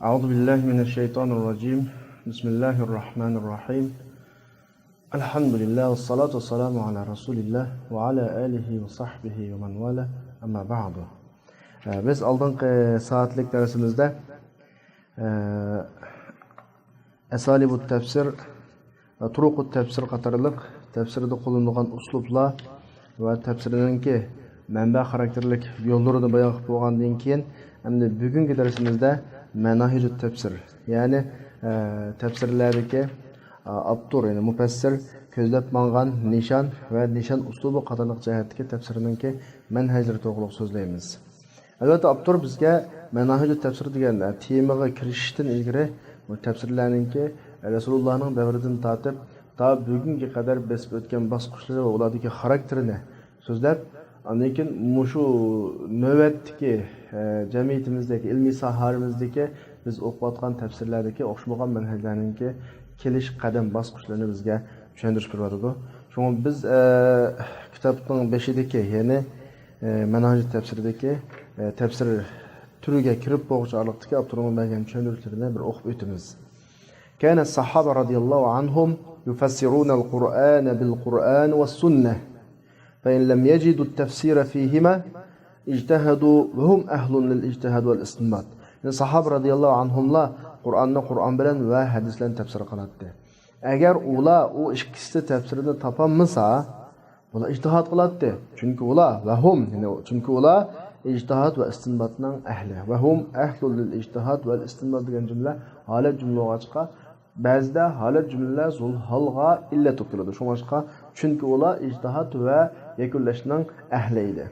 أعوذ بالله من الشيطان الرجيم بسم الله الرحمن الرحيم الحمد لله والصلاة والسلام على رسول الله وعلى آله وصحبه ومن والاه أما بعد. Biz oldingi soatlik darsimizda asalibut tafsir va turuqut tafsir qatorliq tafsirda qo'llanilgan uslublar va tafsirninki manba xarakterlik yo'llarini bayon qilib bo'lgandan keyin endi bugungi darsimizda manahijut tafsir, ya'ni tafsirlardagi abtur, ya'ni mufassir ko'zlab mangan nishon va nishon uslubi qatorliq jihatdagi tafsirninki manhajlari to'g'riliq so'zlaymiz. Albatta abtur bizga manahijut tafsir degan temaga kirishishdan ilgari bu tafsirlarninki Rasulullohning davridan tortib ta bugunga qadar besib o'tgan bosqichlari va ulardagi xarakterini so'zlab, lekin mushu navbatdagi jamiyatimizdagi ilmiy sohamizdagi biz o'qiyotgan tafsirlardagi o'xshamagan manhajlarninki kelish qadam bosqichlarini bizga tushuntirib beradi. Shunga biz kitobning 5-dagi, ya'ni manhaj tafsiridagi tafsir turiga kirib bo'lg'uchilikdagi avtorning bergan tushuntirishlarini bir o'qib o'tamiz. كان الصحابة رضي الله عنهم يفسرون القرآن بالقرآن والسنة فإن لم يجدوا التفسير فيهما اجتهدوا وهم أهل للاجتهاد والاستنباط. الصحابة رضي الله عنهم لا Qur'on bilan va hadislarni tafsir qiladi. Agar ular u ikkisi tafsirini topolmasa, ular ijtihod qiladi. Chunki ular ijtihod va istinbotning ahli. Va hum ahlul lil ijtihod va istinbot degan jumla holat jumlaga chiqadi. Ba'zida holat jumlalar zul halga illa topiladi. Shunga chunki ular ijtihod va yakunlashning ahli edi.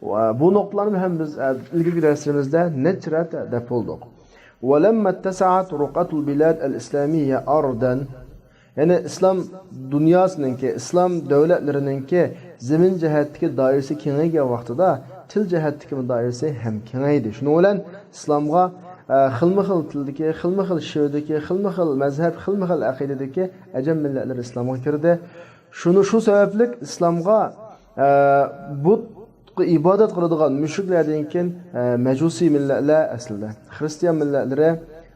Va bu nuqtalarni ham biz ilgari darslarimizda nechrat deb bo'ldik. ولما اتسعت رقعة البلاد الإسلامية أرضا، يعني إسلام dünyasınınki, İslam devletlerininki zemin cihetteki dairesi kengaygan vaqtida til cihetteki dairesi hem kengaydi. Şunu bilan İslamga xilma-xil tildagi, xilma-xil shirdagi, xilma-xil mazhab, xilma-xil aqidadagi ajam millatlar İslamga kirdi. Shu sabablik İslamga bu ibodat qiladigan mushriklardan keyin majusi millatlar aslida xristian millatlari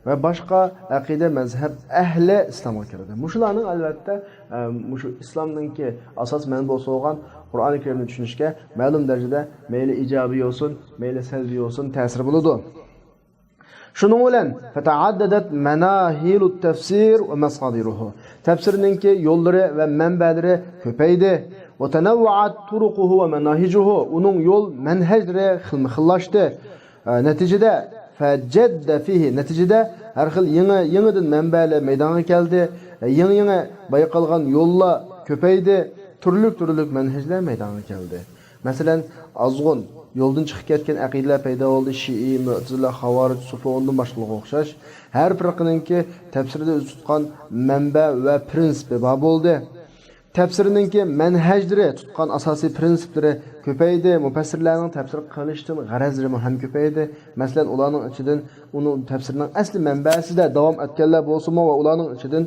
va boshqa aqida mazhab ahli islomga kirdi. Mushularning albatta mushu islomninki asos manbasi bo'lgan Qur'oni Karimni tushunishga ma'lum darajada mayli ijobiy bo'lsin, mayli salbiy bo'lsin ta'sir bo'ladi. Shuning bilan fata'addadat manahilut tafsir va masadiruhu. Tafsirninki yo'llari va manbalari ko'paydi. وتنوعت طرقه ومناهجه onun yol manhajlari xilma-xillashdi. Natijada fajjad fihi, natijada har xil yangidan manbalar maydonga keldi. Yangi bayqalgan yo'llar ko'paydi, turli manhajlar maydonga keldi. Masalan, azg'un yo'ldan chiqib ketgan aqidalar paydo bo'ldi. Shi'i, Mu'tazila, Xavarij, Sufi undan boshqalarga o'xshash. Har birininki tafsirda o'z tutgan manba va prinsipi bor bo'ldi. Tafsirninki manhajlari tutgan asosiy prinsiplari ko'paydi. Mufassirlarning tafsir qilishdan g'arazlari ham ko'paydi. Masalan, ularning ichidan uning tafsirining asli manbasida davom etganlar bo'lsa-mu va ularning ichidan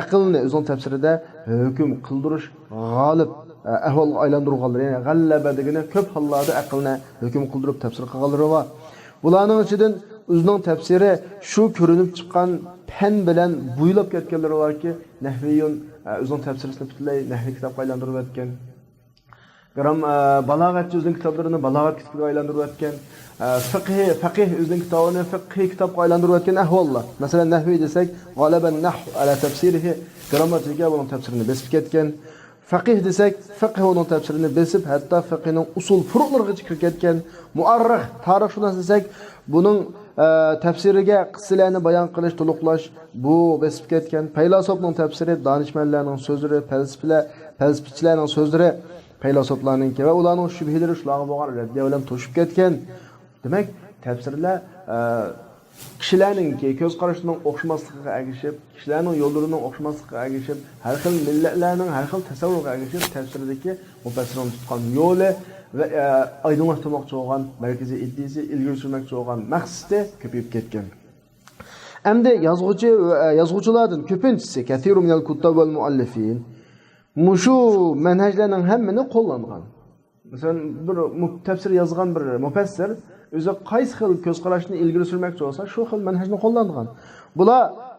aqlni o'zining tafsirida hukm qildirish g'olib ahvolga aylantirganlar, ya'ni g'allaba degani ko'p hollarda aqlni hukm qildirib tafsir qilganlar va bularning ichidan o'zining tafsiri shu ko'rinib chiqqan pen bilan bo'ylab ketganlar borki, nahviyun o'zining tafsirini butunlay nahviy kitobga aylantirib o'tgan. Balog'atchi o'zining kitoblarini balog'at kitobiga aylantirib o'tgan. Faqih o'zining kitobini fiqhiy kitobga aylantirib o'tgan ahvollar. Masalan, nahviy desak, g'alaban nahv ala tafsirihi, grammatikaga uning tafsirini besib ketgan. Faqih desak, fiqh uning tafsirini besib, hatto fiqhning usul furuqlariga kirib ketgan. Muarrix, tarixshunos desak, buning tafsiriga qissalarni bayon qilish, to'liqlash bu besib ketgan. Faylasofning tafsiri, donishmandlarning so'zlari, falsafachilarning so'zlari, faylasoflarning va ularning shubhalari shularga bo'lgan raddiya bilan to'shib ketgan. Demak, tafsirlar kishilarning ko'z qarashining o'xshamasligiga ergishib, kishilarning yo'llarining o'xshamasligiga ergishib, har xil millatlarning har xil tasavvuriga ergishib tafsirdagi mufassirning tutgan yo'li va oydinlashtirmoqchi bo'lgan markaziy iddisi, ilgari surmoqchi bo'lgan maqsadi ko'payib ketgan. Endi yozuvchilardan ko'pinchisi kathiru minal kuttab val muallifin mushu manhajlarning hammani qo'llangan. Masalan, bir tafsir yozgan bir mufassir o'zi qaysi xil ko'z qarashni ilgari surmoqchi bo'lsa, shu xil manhajni qo'llangan.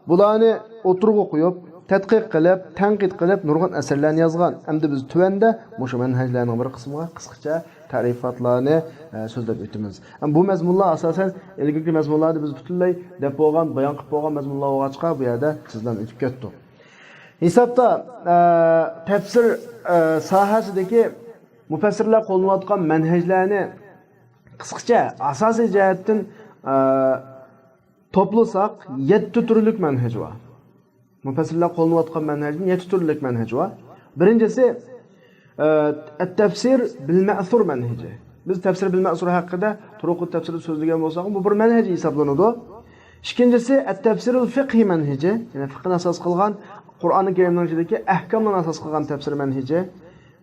Bularni o'tirg'i qo'yib, tadqiq qilib, tanqid qilib, nurg'un asarlarni yozgan. Endi biz tuvanda o'sha manhajlarning bir qismiga qisqacha ta'rifotlarni so'zlab o'tamiz. Bu mazmunlar asosan ilgari mazmunlarni biz butunlay deb bo'lgan, bayon qilib bo'lgan mazmunlar bo'lg'achqa bu yerda sizdan o'tib ketdik. Hisobda tafsir sohasidagi mufassirlar qo'llanayotgan manhajlarni qisqacha asosiy jihatdan to'plasak 7 turlik manhaj bor. Mufassirlar qo'llanayotgan manhajning 7 turlik manhaj bor. Birinchisi at-tafsir bil ma'thur manhaji. Biz tafsir bil ma'thur haqida turuq tafsir so'zlagan bo'lsak, bu bir manhaj hisoblanadi. Ikkinchisi at-tafsirul fiqhi manhaji, ya'ni fiqhni asos qilgan Qur'oni Karimning ichidagi ahkomlarni asos qilgan tafsir manhaji.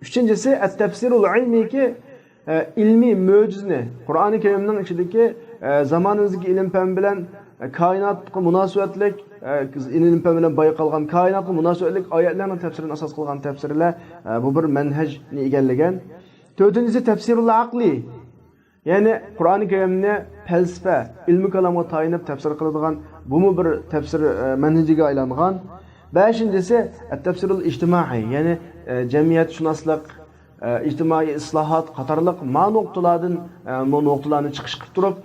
Uchinchisi at-tafsirul ilmiki ilmiy mo'jizni Qur'oni Karimning ichidagi zamonimizdagi ilm fan bilan koinotga munosabatlik ilm fan bilan bayqalgan koinotga munosabatlik oyatlarning tafsirini asos qilgan tafsirlar bu bir manhajni egallagan. To'rtinchisi tafsirul aqli. Ya'ni Qur'oni Karimni falsafa, ilmi kalomga tayinib tafsir qiladigan bu bir tafsir manhajiga aylangan. Beshinchisi at-tafsirul ijtimoiy, ya'ni jamiyatshunoslik, ijtimoiy islohot qatorliq nuqtalarni chiqish qilib turib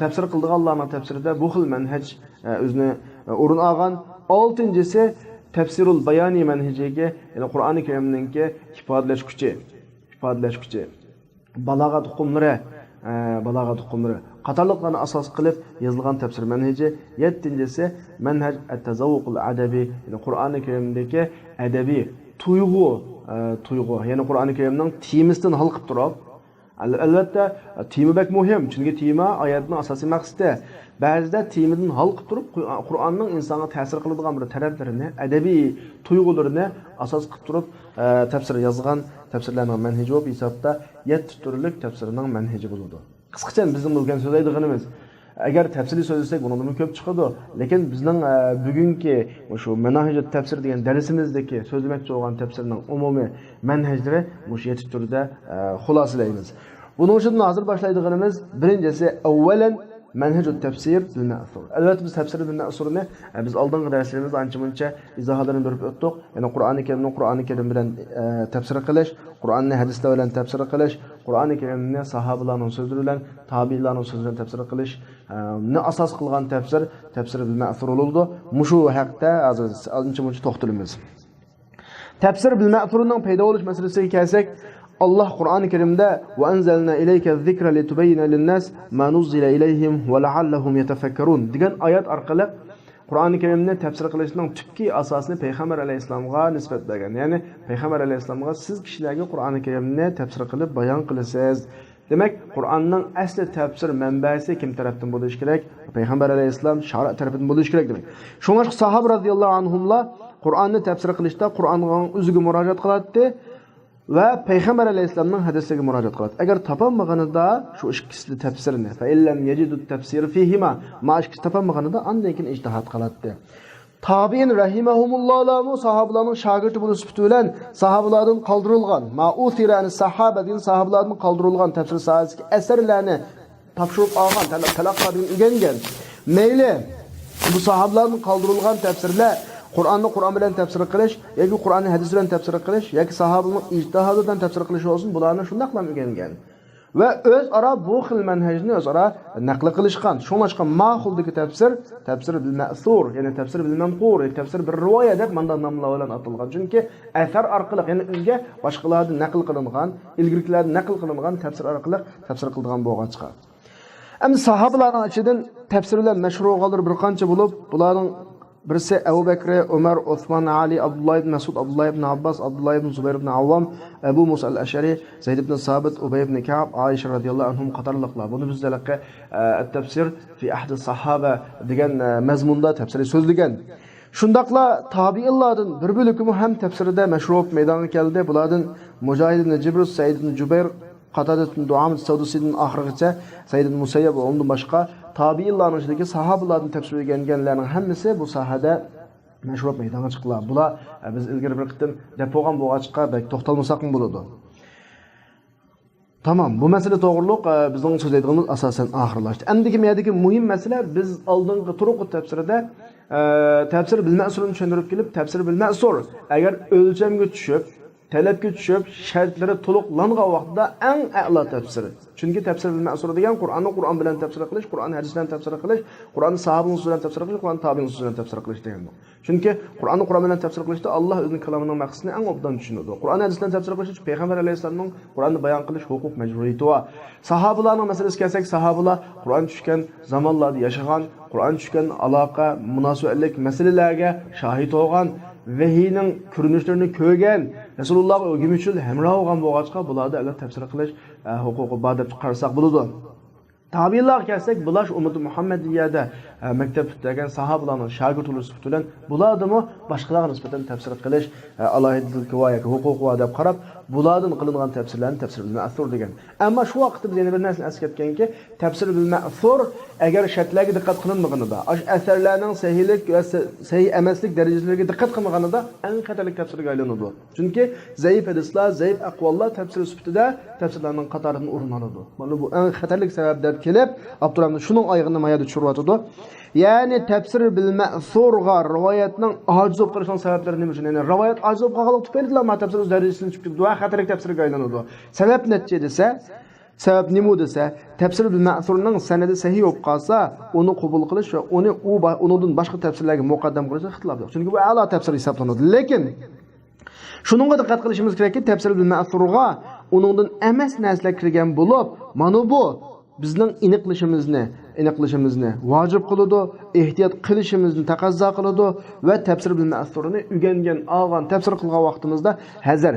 tafsir qildiganlarning tafsirida bu xil manhaj o'zini o'rin olgan. Oltinchisi tafsirul bayoniy manhajiga, ya'ni Qur'oni Karimningki ifodalash kuchi, balog'at hukmlari qatorliqlarni asos qilib yozilgan tafsir manhaji. 7-si manhaj at-tazawuqul adabi, ya'ni Qur'oni Karimdagi adabiy tuyg'u, ya'ni Qur'oni Karimning temasidan hal qilib turib, albatta tema bak muhim, chunki tema oyatning asosiy maqsadi. Ba'zida temadan hal qilib turib, Qur'onning insonga ta'sir qiladigan bir taraflarini, adabiy tuyg'ularini asos qilib turib tafsir yozgan tafsirlarning manhaji bo'lib hisobda 7 turlik tafsirning manhaji bo'ladi. Qisqacha bizning bilgan so'zlaydiganimiz, agar tafsirli so'zlasak bundan ko'p chiqadi, lekin bizning bugungi shu manhajut tafsir degan darsimizdagi so'zlamoqchi bo'lgan tafsirning umumiy manhajlari bu 7 turda xulosalaymiz. Buning uchun hozir boshlaydiganimiz birinchisi avvalan manhajut tafsir bil ma'thur. Albatta biz tafsir bil ma'thurni biz oldingi darslarimizda ancha-muncha izohlarini berib o'tdik. Ya'ni Qur'oni Karim bilan tafsir qilish, Qur'onni hadislar bilan tafsir qilish, Qur'oni Karimni sahobalarning so'zlari bilan, tabiinlarning so'zlari bilan tafsir qilish ni asos qilgan tafsir bil ma'thur bo'ldi. Mushu haqda hozir ancha-muncha to'xtalamiz. Tafsir bil ma'thurning paydo bo'lish masalasiga kelsak, Allah Qur'oni Karimda va anzalna ilayka zikra litubayyana lin-nas ma nuzila ilayhim va la'allahum yatafakkarun degan oyat orqali Qur'oni Karimni tafsir qilishning tubki asosini payg'ambar alayhisolamga nisbat bergan. Ya'ni payg'ambar alayhisolamga siz kishilarga Qur'oni Karimni tafsir qilib bayon qilasiz. Demak, Qur'onning asli tafsir manbasi kim tarafdan bo'lishi kerak? Payg'ambar alayhisolam shariat tarafidan bo'lishi kerak demak. Shunga sahoba radhiyallohu anhumlar Qur'onni tafsir qilishda Qur'onning o'ziga murojaat qiladi va payg'ambar alayhisolamning hadisiga murojaat qiladi. Agar topolmaganida shu ikkisini tafsirini fa illam yajidu tafsir fihima ma ikkisi topolmaganida andan keyin ijtihod qiladi. Tabiin rahimahumulloh sahobalarning shogirdi bo'lish bilan sahobalardan qoldirilgan ma uthirani sahabadin sahobalardan qoldirilgan tafsir sohasidagi asarlarni topshirib olgan, talaqqadan o'rgangan. Mayli bu sahobalardan qoldirilgan tafsirlar Qur'onni Qur'on bilan tafsir qilish yoki Qur'onni hadis bilan tafsir qilish yoki sahobaning ijtihodidan tafsir qilish olsun, bularni shunday qilib o'rgangan. Va o'zaro bu xil manhajni o'zaro naql qilishgan. Shunga ma'quldagi tafsir bil ma'thur, ya'ni tafsir bil manqur, tafsir bir rivoya deb bunday nomlar bilan atalgan. Chunki asar orqali, ya'ni o'zga boshqalardan naql qilingan, ilgirkilardan naql qilingan tafsir orqali tafsir qilgan bo'lgan chiqar. Endi sahobalarning ichidan tafsirlar mashhur qoldir bir qancha bo'lib, bularning birisi Abu Bakr, Umar, Osman, Ali, Abdullah ibn Mas'ud, Abdullah ibn Abbas, Abdullah ibn Zubayr ibn Awwam, Abu Musa al-Ash'ari, Zayd ibn Sabit, Ubay ibn Ka'b, Aisha radhiyallohu anhum qatorliqlar. Buni bizlarga at-tafsir fi ahd as-sahaba degan mazmunda tafsir so'zlagan. Shundaqla tabiinlardan bir bo'limi ham tafsirida mashhur maydonga keldi. Bulardan Mujohid ibn Jibr, Said ibn Jubayr, Qatada ibn Duam as-Sawdusiydan oxirigacha Said ibn Musayyab va undan boshqa tabiinlarning ichidagi sahobalarning tafsir o'rganganlarning hammasi bu sohada mashhur maydonga chiqdilar. Bular biz ilgari bir qitim deb bo'lgan bo'lg'achqa to'xtalmasak bo'ladi. Tamam, bu mesele to'g'riliq bizning so'zlaydigimiz asosan oxirlashdi. Endiki merdagi muhim masala biz oldingi turuq tafsirida tafsir bil ma'surini tushuntirib kelib, tafsir bil ma'sur agar o'lchamga tushib, talabga tushib, shartlari to'liqlangan vaqtda eng a'lo tafsir. Chunki tafsir bil ma'sur degan Qur'onni Qur'on bilan tafsir qilish, Qur'on hadis bilan tafsir qilish, Qur'onni sahobaning so'zlari bilan tafsir qilish, Qur'on tabi'in so'zlari bilan tafsir qilish degan bu. Chunki Qur'onni Qur'on bilan tafsir qilishda Alloh o'zining kalamining maqsadini eng obdan tushunadi. Qur'on hadis bilan tafsir qilish payg'ambar alayhisolamning Qur'onni bayon qilish huquq majburiyati va sahobalarning masalasiga kelsak, sahobalar Qur'on tushgan zamonlarda yashagan, Qur'on tushgan aloqa, munosabatlik masalalarga shohid bo'lgan, vahiyning ko'rinishlarini ko'rgan, Rasululloh o'g'imichil hamroh bo'lgan bo'lg'achqa bularni agar tafsir qilish huquqi bor deb qarasak bo'ladi. Tabiinlar kelsak, bular ummati Muhammadiyada maktab tutgan sahobalarning shogirdlari sifatida bularni boshqalarga nisbatan tafsir qilish alohidalik va huquq va deb qarab, bulardan qilingan tafsirlarni tafsir bil ma'sur degan. Ammo shu vaqtda biz yana bir narsani eslatganki, tafsir bil ma'sur agar shartlarga diqqat qilinmaganida, asarlarning sahihlik va sahih emaslik darajalariga diqqat qilmaganida eng xatarli tafsirga aylanadi. Chunki zaif hadislar, zaif aqvollar tafsir sifatida tafsirlarning qatoridan o'rin oladi. Mana bu eng xatarli sabablar kelib, Abdurrahmon shuning oyog'ini mayada tushirib ya'ni tafsir bil ma'surga rivoyatning ojiz bo'lib qolishining sabablari nima uchun? Ya'ni rivoyat ojiz bo'lib qolgan tufayli ma tafsir o'z darajasini tushib ketdi va xatarli tafsirga aylanadi. Sabab necha desa, sabab nima desa, tafsir bil ma'surning sanadi sahih bo'lib qolsa, uni qabul qilish va undan boshqa tafsirlarga muqaddam qilish ixtilof yo'q. Chunki bu a'lo tafsir hisoblanadi. Lekin shuningga diqqat qilishimiz kerakki, tafsir bil ma'surga uningdan emas narsalar kirgan bo'lib, mana bu bizning aniqlashimizni vojib qiladi, ehtiyot qilishimizni taqozo qiladi va tafsir bil ma'surini o'rgangan, olgan, tafsir qilgan vaqtimizda hazar,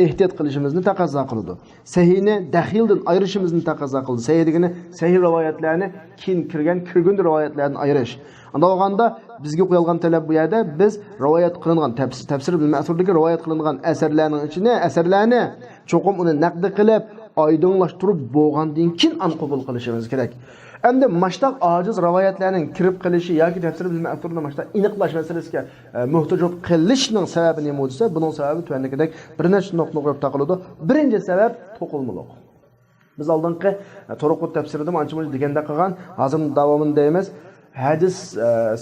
ehtiyot qilishimizni taqozo qiladi. Sahihni daxildan ayirishimizni taqozo qiladi. Sahih degani sahih rivoyatlarni kirgan rivoyatlardan ayirish. Unda olganda bizga qo'yilgan talab bu yerda biz rivoyat qilingan tafsir bil ma'surdagi rivoyat qilingan asarlarni cho'qim uni naqd qilib oydinlashtirib bo'lgandan keyin qabul qilishimiz kerak. Endi mashtaq ojiz rivoyatlarning kirib qilishi yoki tafsir bil ma'surni mashtaq aniqlash masalasiga muhtoj qilishning sababi nima bo'lsa, buning sababi tuandagidek bir nechta nuqta qo'yib taqiladi. Birinchi sabab to'qilmoq. Biz oldingi turuq tafsirida ancha-muncha deganda qilgan, hozir davomini deymiz. Hadis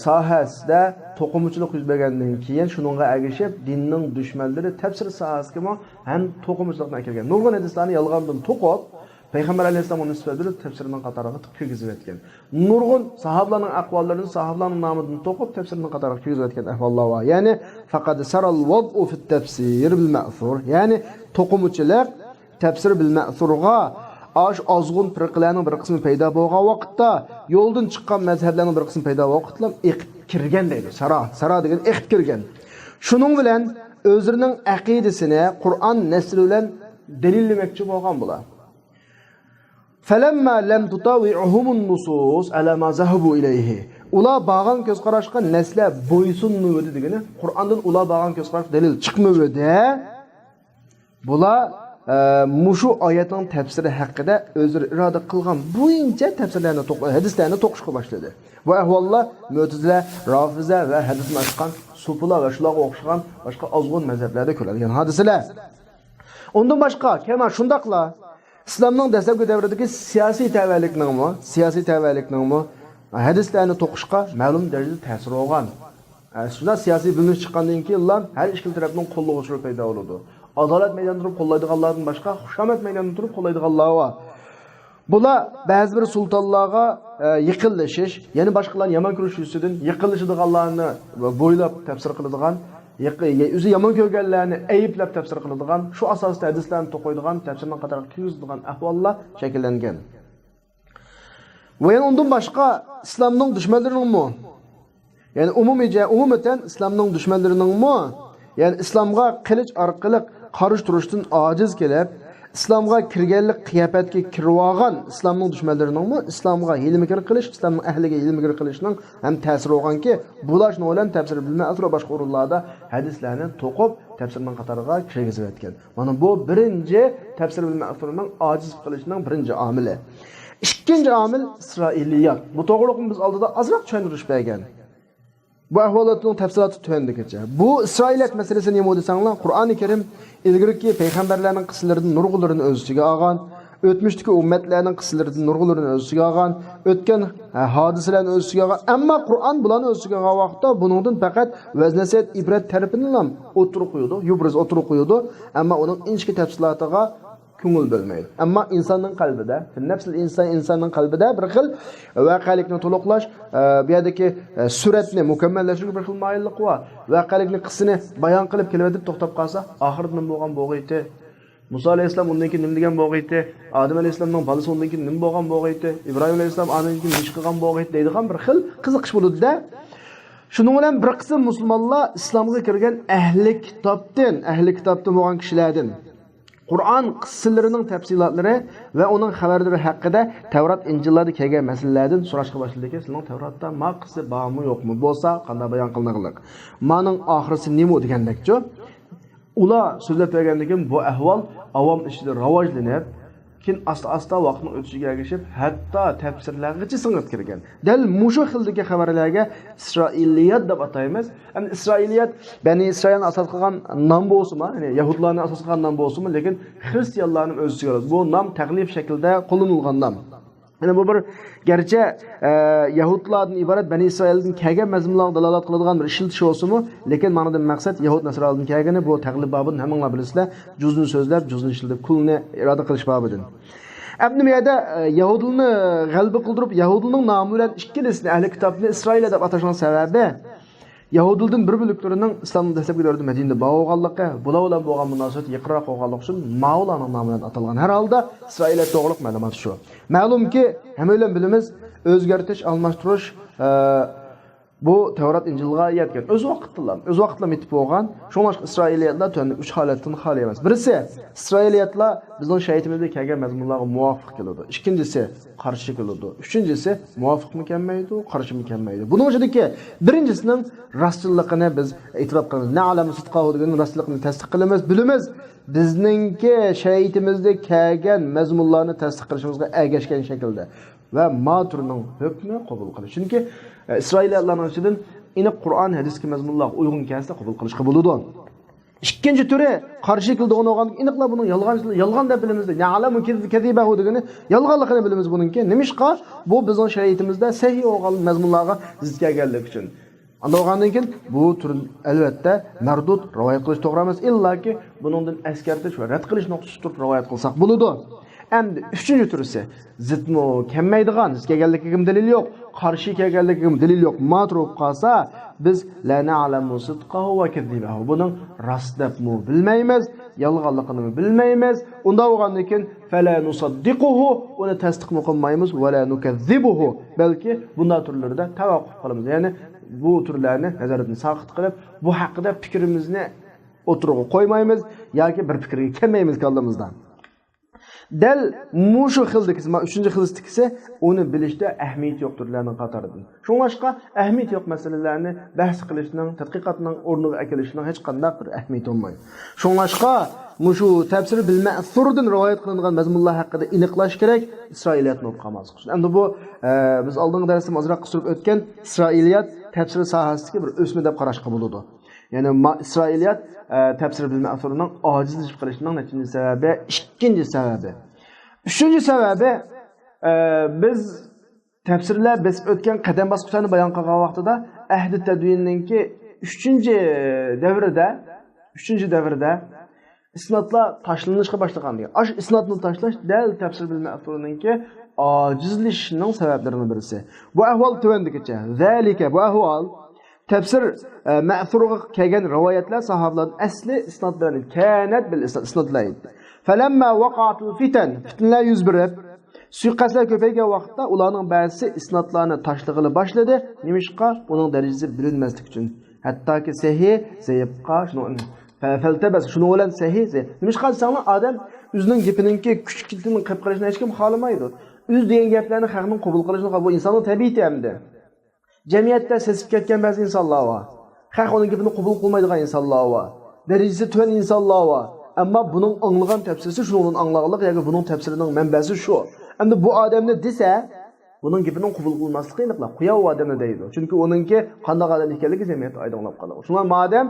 sohasida to'qimchilik yuz bergandan keyin shuningga ergashib dinning dushmanlari tafsir sohasiga ham to'qimchilikni kelgan. Nurg'un hadislarni yolg'ondan to'qib payg'ambar alayhisolamning nisbatiga tafsirning qatoriga kirgizib o'tgan. Nurg'un sahobalarning aqvollarini sahobalarning nomidan to'qib tafsirning qatoriga kirgizib o'tgan ahvollar bor. Ya'ni faqat saral wad'u fi tafsir bil ma'thur, ya'ni to'qimchilik tafsir bil ma'thurga ozg'un firqalarning bir qismi paydo bo'lgan vaqtda, yo'ldan chiqqan mazhablarning bir qismi paydo bo'lgan vaqtda eqib kirgan deydi. Sara degan eqib kirgan. Shuning bilan o'zining aqidasini Qur'on nasri bilan dalillamoqchi bo'lgan bular. Falamma lam tutawi'uhumun nusus ala ma zahabu ilayhi. Ular bağan ko'z qarashga naslar bo'ysunmaydi degani, Qur'ondan ular bağan ko'z qarash dalil chiqmaydi. Bular mushu oyatning tafsiri haqida o'zlari iroda qilgan bo'yicha tafsirlarni hadislarni to'qishga boshladi. Bu ahvollar Mu'tazila, Rafiza va hadisni ochgan sufilar va shularga o'xshagan boshqa ozg'un mazhablarda ko'rilgan hodisalar. Undan boshqa kema shundaqlar islomning dastlabki davridagi siyosiy tavallikningmi hadislarni to'qishga ma'lum darajada ta'sir bo'lgan. Shunday siyosiy bilinish chiqqandan keyin har ikki tarafning qo'llovchilari paydo bo'ladi. Adolat maydonida turib qo'llaydiganlardan boshqa xushomat maydonida turib qo'llaydiganlar bor. Bular ba'zi bir sultonlarga yiqilishish, ya'ni boshqalarning yomon ko'rish ustidan yiqilishadiganlarni bo'ylab tafsir qiladigan, o'zi yomon ko'rganlarni ayblab tafsir qiladigan, shu asosda hadislarni to'qiydigan, tafsirning qatoriga kirgizadigan ahvollar shakllangan. Va yana undan boshqa islomning dushmanlarining ya'ni umumatan islomning dushmanlarining ya'ni islomga qilich orqali qarshi turishdan ojiz kelib, islomga kirganlik qiyofatga kirib olgan islomning dushmanlarining islomga hilmikir qilish, islomning ahliga hilmikir qilishning ham ta'siri bo'lganki, bularning bilan tafsir bilmay asro boshqa o'rinlarda hadislarni to'qib tafsirning qatoriga kirgizib o'tgan. Mana bu birinchi tafsir bilmay asroning ojiz qilishining birinchi omili. Ikkinchi omil Isroiliyat. Bu to'g'riliqni biz oldida ozroq tushuntirib bergan. Bu ahvolatning tafsiloti tuandigacha. Bu Isroiliyat masalasini nima desanglar, Qur'oni Karim ilgirki payg'ambarlarning qismlaridan nurg'unlarini o'z ichiga olgan, o'tmishdagi ummatlarning qissalaridan nurg'ularini o'z ichiga olgan, o'tgan hodisalarni o'z ichiga olgan. Ammo Qur'on bularni o'z ichiga olgan vaqtda buningdan faqat vaz-nasihat ibrat tarafini ham o'tirib qo'ydi, yubriz o'tirib qo'ydi, ammo uning inchki tafsilotiga ko'ngil bo'lmaydi. Ammo insonning qalbida, nafsil insonning qalbida bir xil voqelikni to'liqlash, bu yerdagi suratni mukammallashtirishga bir xil moyillik bor. Voqelikni qissini bayon qilib kelib to'xtab qolsa, oxirida nima bo'lgan bo'g'aydi? Musa alayhissalom undan keyin nima degan bo'g'aydi? Odam alayhissalomning bolasi undan keyin nima bo'lgan bo'g'aydi? Ibrohim alayhissalom ondan keyin nima qilgan bo'g'aydi deydigan bir xil qiziqish bo'ladi-da. Shuning bilan bir qism musulmonlar islomga kirgan ahli kitobdan bo'lgan kishilardan Qur'on qissalarining tafsilotlari va uning xabarlari haqida Tavrat, Injillarda kelgan masalalardan so'rashga boshladi. Sizning Tavratda ma qissa bormi, yo'qmi? Bo'lsa, qanday bayon qilinadilar? Maning oxirisi nima degandekchi? Ular so'zlab bergandan keyin bu ahvol avom ichida rivojlanib, keyin asta-asta vaqtning o'tishiga ergashib, hatto tafsirlargacha singib kirgan. Dal mushu xildagi xabarlarga Isroiliyat deb ataymiz. Endi Isroiliyat Bani Isroilni asos qilgan nom bo'lsa-mi, ya'ni Yahudlarni asos qilgan nom bo'lsa-mi, lekin xristianlarning o'ziga oladi. Bu nom taklif shaklida qo'llanilgan nom. Yani bu bir gerçi Yahudlardan ibaret Bani İsrail'den kelgan mazmunlarga dalolat qiladigan bir ishiltish bo'lsa-mu, lekin ma'nodan maqsad Yahud Nasrallardan kelgani bu taglib babini hammanglar bilasizlar, juzni so'zlab, juzni ishlatib kulni iroda qilish babidan. Endi bu yerda Yahudlarni g'alaba qildirib, Yahudlarning nomi bilan ikkilisini ahli kitobni Isroil deb atashgan sababi Yahudlardan bir bölüklerining islomni dastlabki davrda Madinada bo'lganligi, bular bilan bo'lgan munosabat yaqinroq bo'lganligi uchun Mavlaning nomi bilan atalgan. Har holda Isroiliyat to'g'riq ma'lumot shu. Ma'lumki, hammalar bilamiz, o'zgartirish, almashtirish bu Tavrat, Injilga yetgan. O'z vaqtlar yetib bo'lgan. Shuningdek Isroiliyatlar tunda 3 holatdan xoli emas. Birisi, Isroiliyatlar bizning shariatimizga kelgan mazmunlarga muvofiq keladi. Ikkinchisi, qarshi keladi. Uchinchisi, muvofiqmi kelmaydi, qarshimi kelmaydi. Buning uchundagi birinchisining rostchiligini biz e'tirof qilamiz. Na'lamu sidqahu degan rostchilikni tasdiq qilamiz, bilamiz. Bizningki shariatimizda kelgan mazmunlarni tasdiq qilishimizga ergashgan shaklda va ma turining hukmi qabul qilish. Chunki Isroiliyatlarning ichidan aniq Qur'on hadisga mazmunlarga uyg'un kelsa qabul qilishga bo'ladi. Ikkinchi turi qarshi keldigan o'g'an aniqla buni yolg'on deb bilamiz. Na'lamu kadibahu degani yolg'onligini bilamiz buningki. Nimishqa bu bizning shariatimizda sahih o'g'an mazmunlarga zid kelganligi uchun. Anda o'g'andan keyin bu tur albatta mardud rivoyat qilish to'g'ri emas, illaki buningdan askartish va rad qilish nuqtasi turib rivoyat qilsak bo'ladi. Endi üçüncü turisi zidmi kelmaydigan, biz kelganligiga dalil yo'q, qarshi kelganligiga dalil yo'q. Matrub qolsa biz la na'lamu sidqahu va kadibahu. Buning rost debmi bilmaymiz, yolg'onligini bilmaymiz. Unda bo'lgandan keyin fala nusaddiquhu, uni tasdiqmi qilmaymiz va la nukazzibuhu. Balki bunday turlarda tavaqquf qilamiz. Ya'ni bu turlarni nazardan saqit qilib, bu haqida fikrimizni o'tirg'i qo'ymaymiz yoki bir fikrga kelmaymiz kallamizdan. Dal mushu xildikisi, uchinchi xildikisi uni bilishda ahamiyat yo'q turlarning qatoridan. Shuningdek, ahamiyat yo'q masalalarni bahs qilishning, tadqiqotning o'rniga kelishning hech qanday bir ahamiyati bo'lmaydi. Shuningdek, mushu tafsir bil ma'surdan rivoyat qilingan mazmunlar haqida aniqlash kerak, Isroiliyatni o'qimasak. Endi bu biz oldingi darsda ozroq surib o'tgan Isroiliyat tafsir sohasidagi bir o'sma deb qarashga bo'ladi. Ya'ni Isroiliyat tafsir bil ma'surning ojizlashib qolishining nechinchi sababi, ikkinchi sababi. Üçüncü sababi biz tafsirlar biz o'tgan qadam bosqichlarni bayon qilgan vaqtida ahdi tadvinninki 3-davrida isnotlar tashlanishga boshlagan degan. Ash isnotni tashlash dal tafsir bil ma'surninki ojizlashishning sabablaridan birisi. Bu ahvol tuvandikicha. Zalika bu ahvol tafsir ma'surga kelgan rivoyatlar sahobalarning asli isnotlarni kanat bil isnotlaydi. Falamma waqa'atul fitan, fitnalar yuz berib, suiqasdlar ko'paygan vaqtda ularning ba'zisi isnotlarni tashlag'ili boshladi. Nimishqa uning darajasi bilinmaslik uchun. Hattoki sahih zayibqa faltabas shuni bilan sahih. Nimishqa sanlar odam o'zining gapininki kuchkitini qilib qilishni hech kim xohlamaydi. O'z degan gaplarni xalqning qabul qilishini bu insonning tabiati hamda. Jamiyatda sesib ketgan ba'zi insonlar bor. Xalq uning gapini qabul qilmaydigan insonlar bor. Darajasi tuvan insonlar bor. Amma bunun anlagan tafsirisi şunun anlaqlıq, yəni bunun tafsirinin mənbəsi şu. Əmdə bu adamni desə, Bunun gapini qabul qilmaslik aniqla quya odamni deydi. Chunki uningki qanday odam ekanligi jamiyat oydinlab qoladi. Shunga madam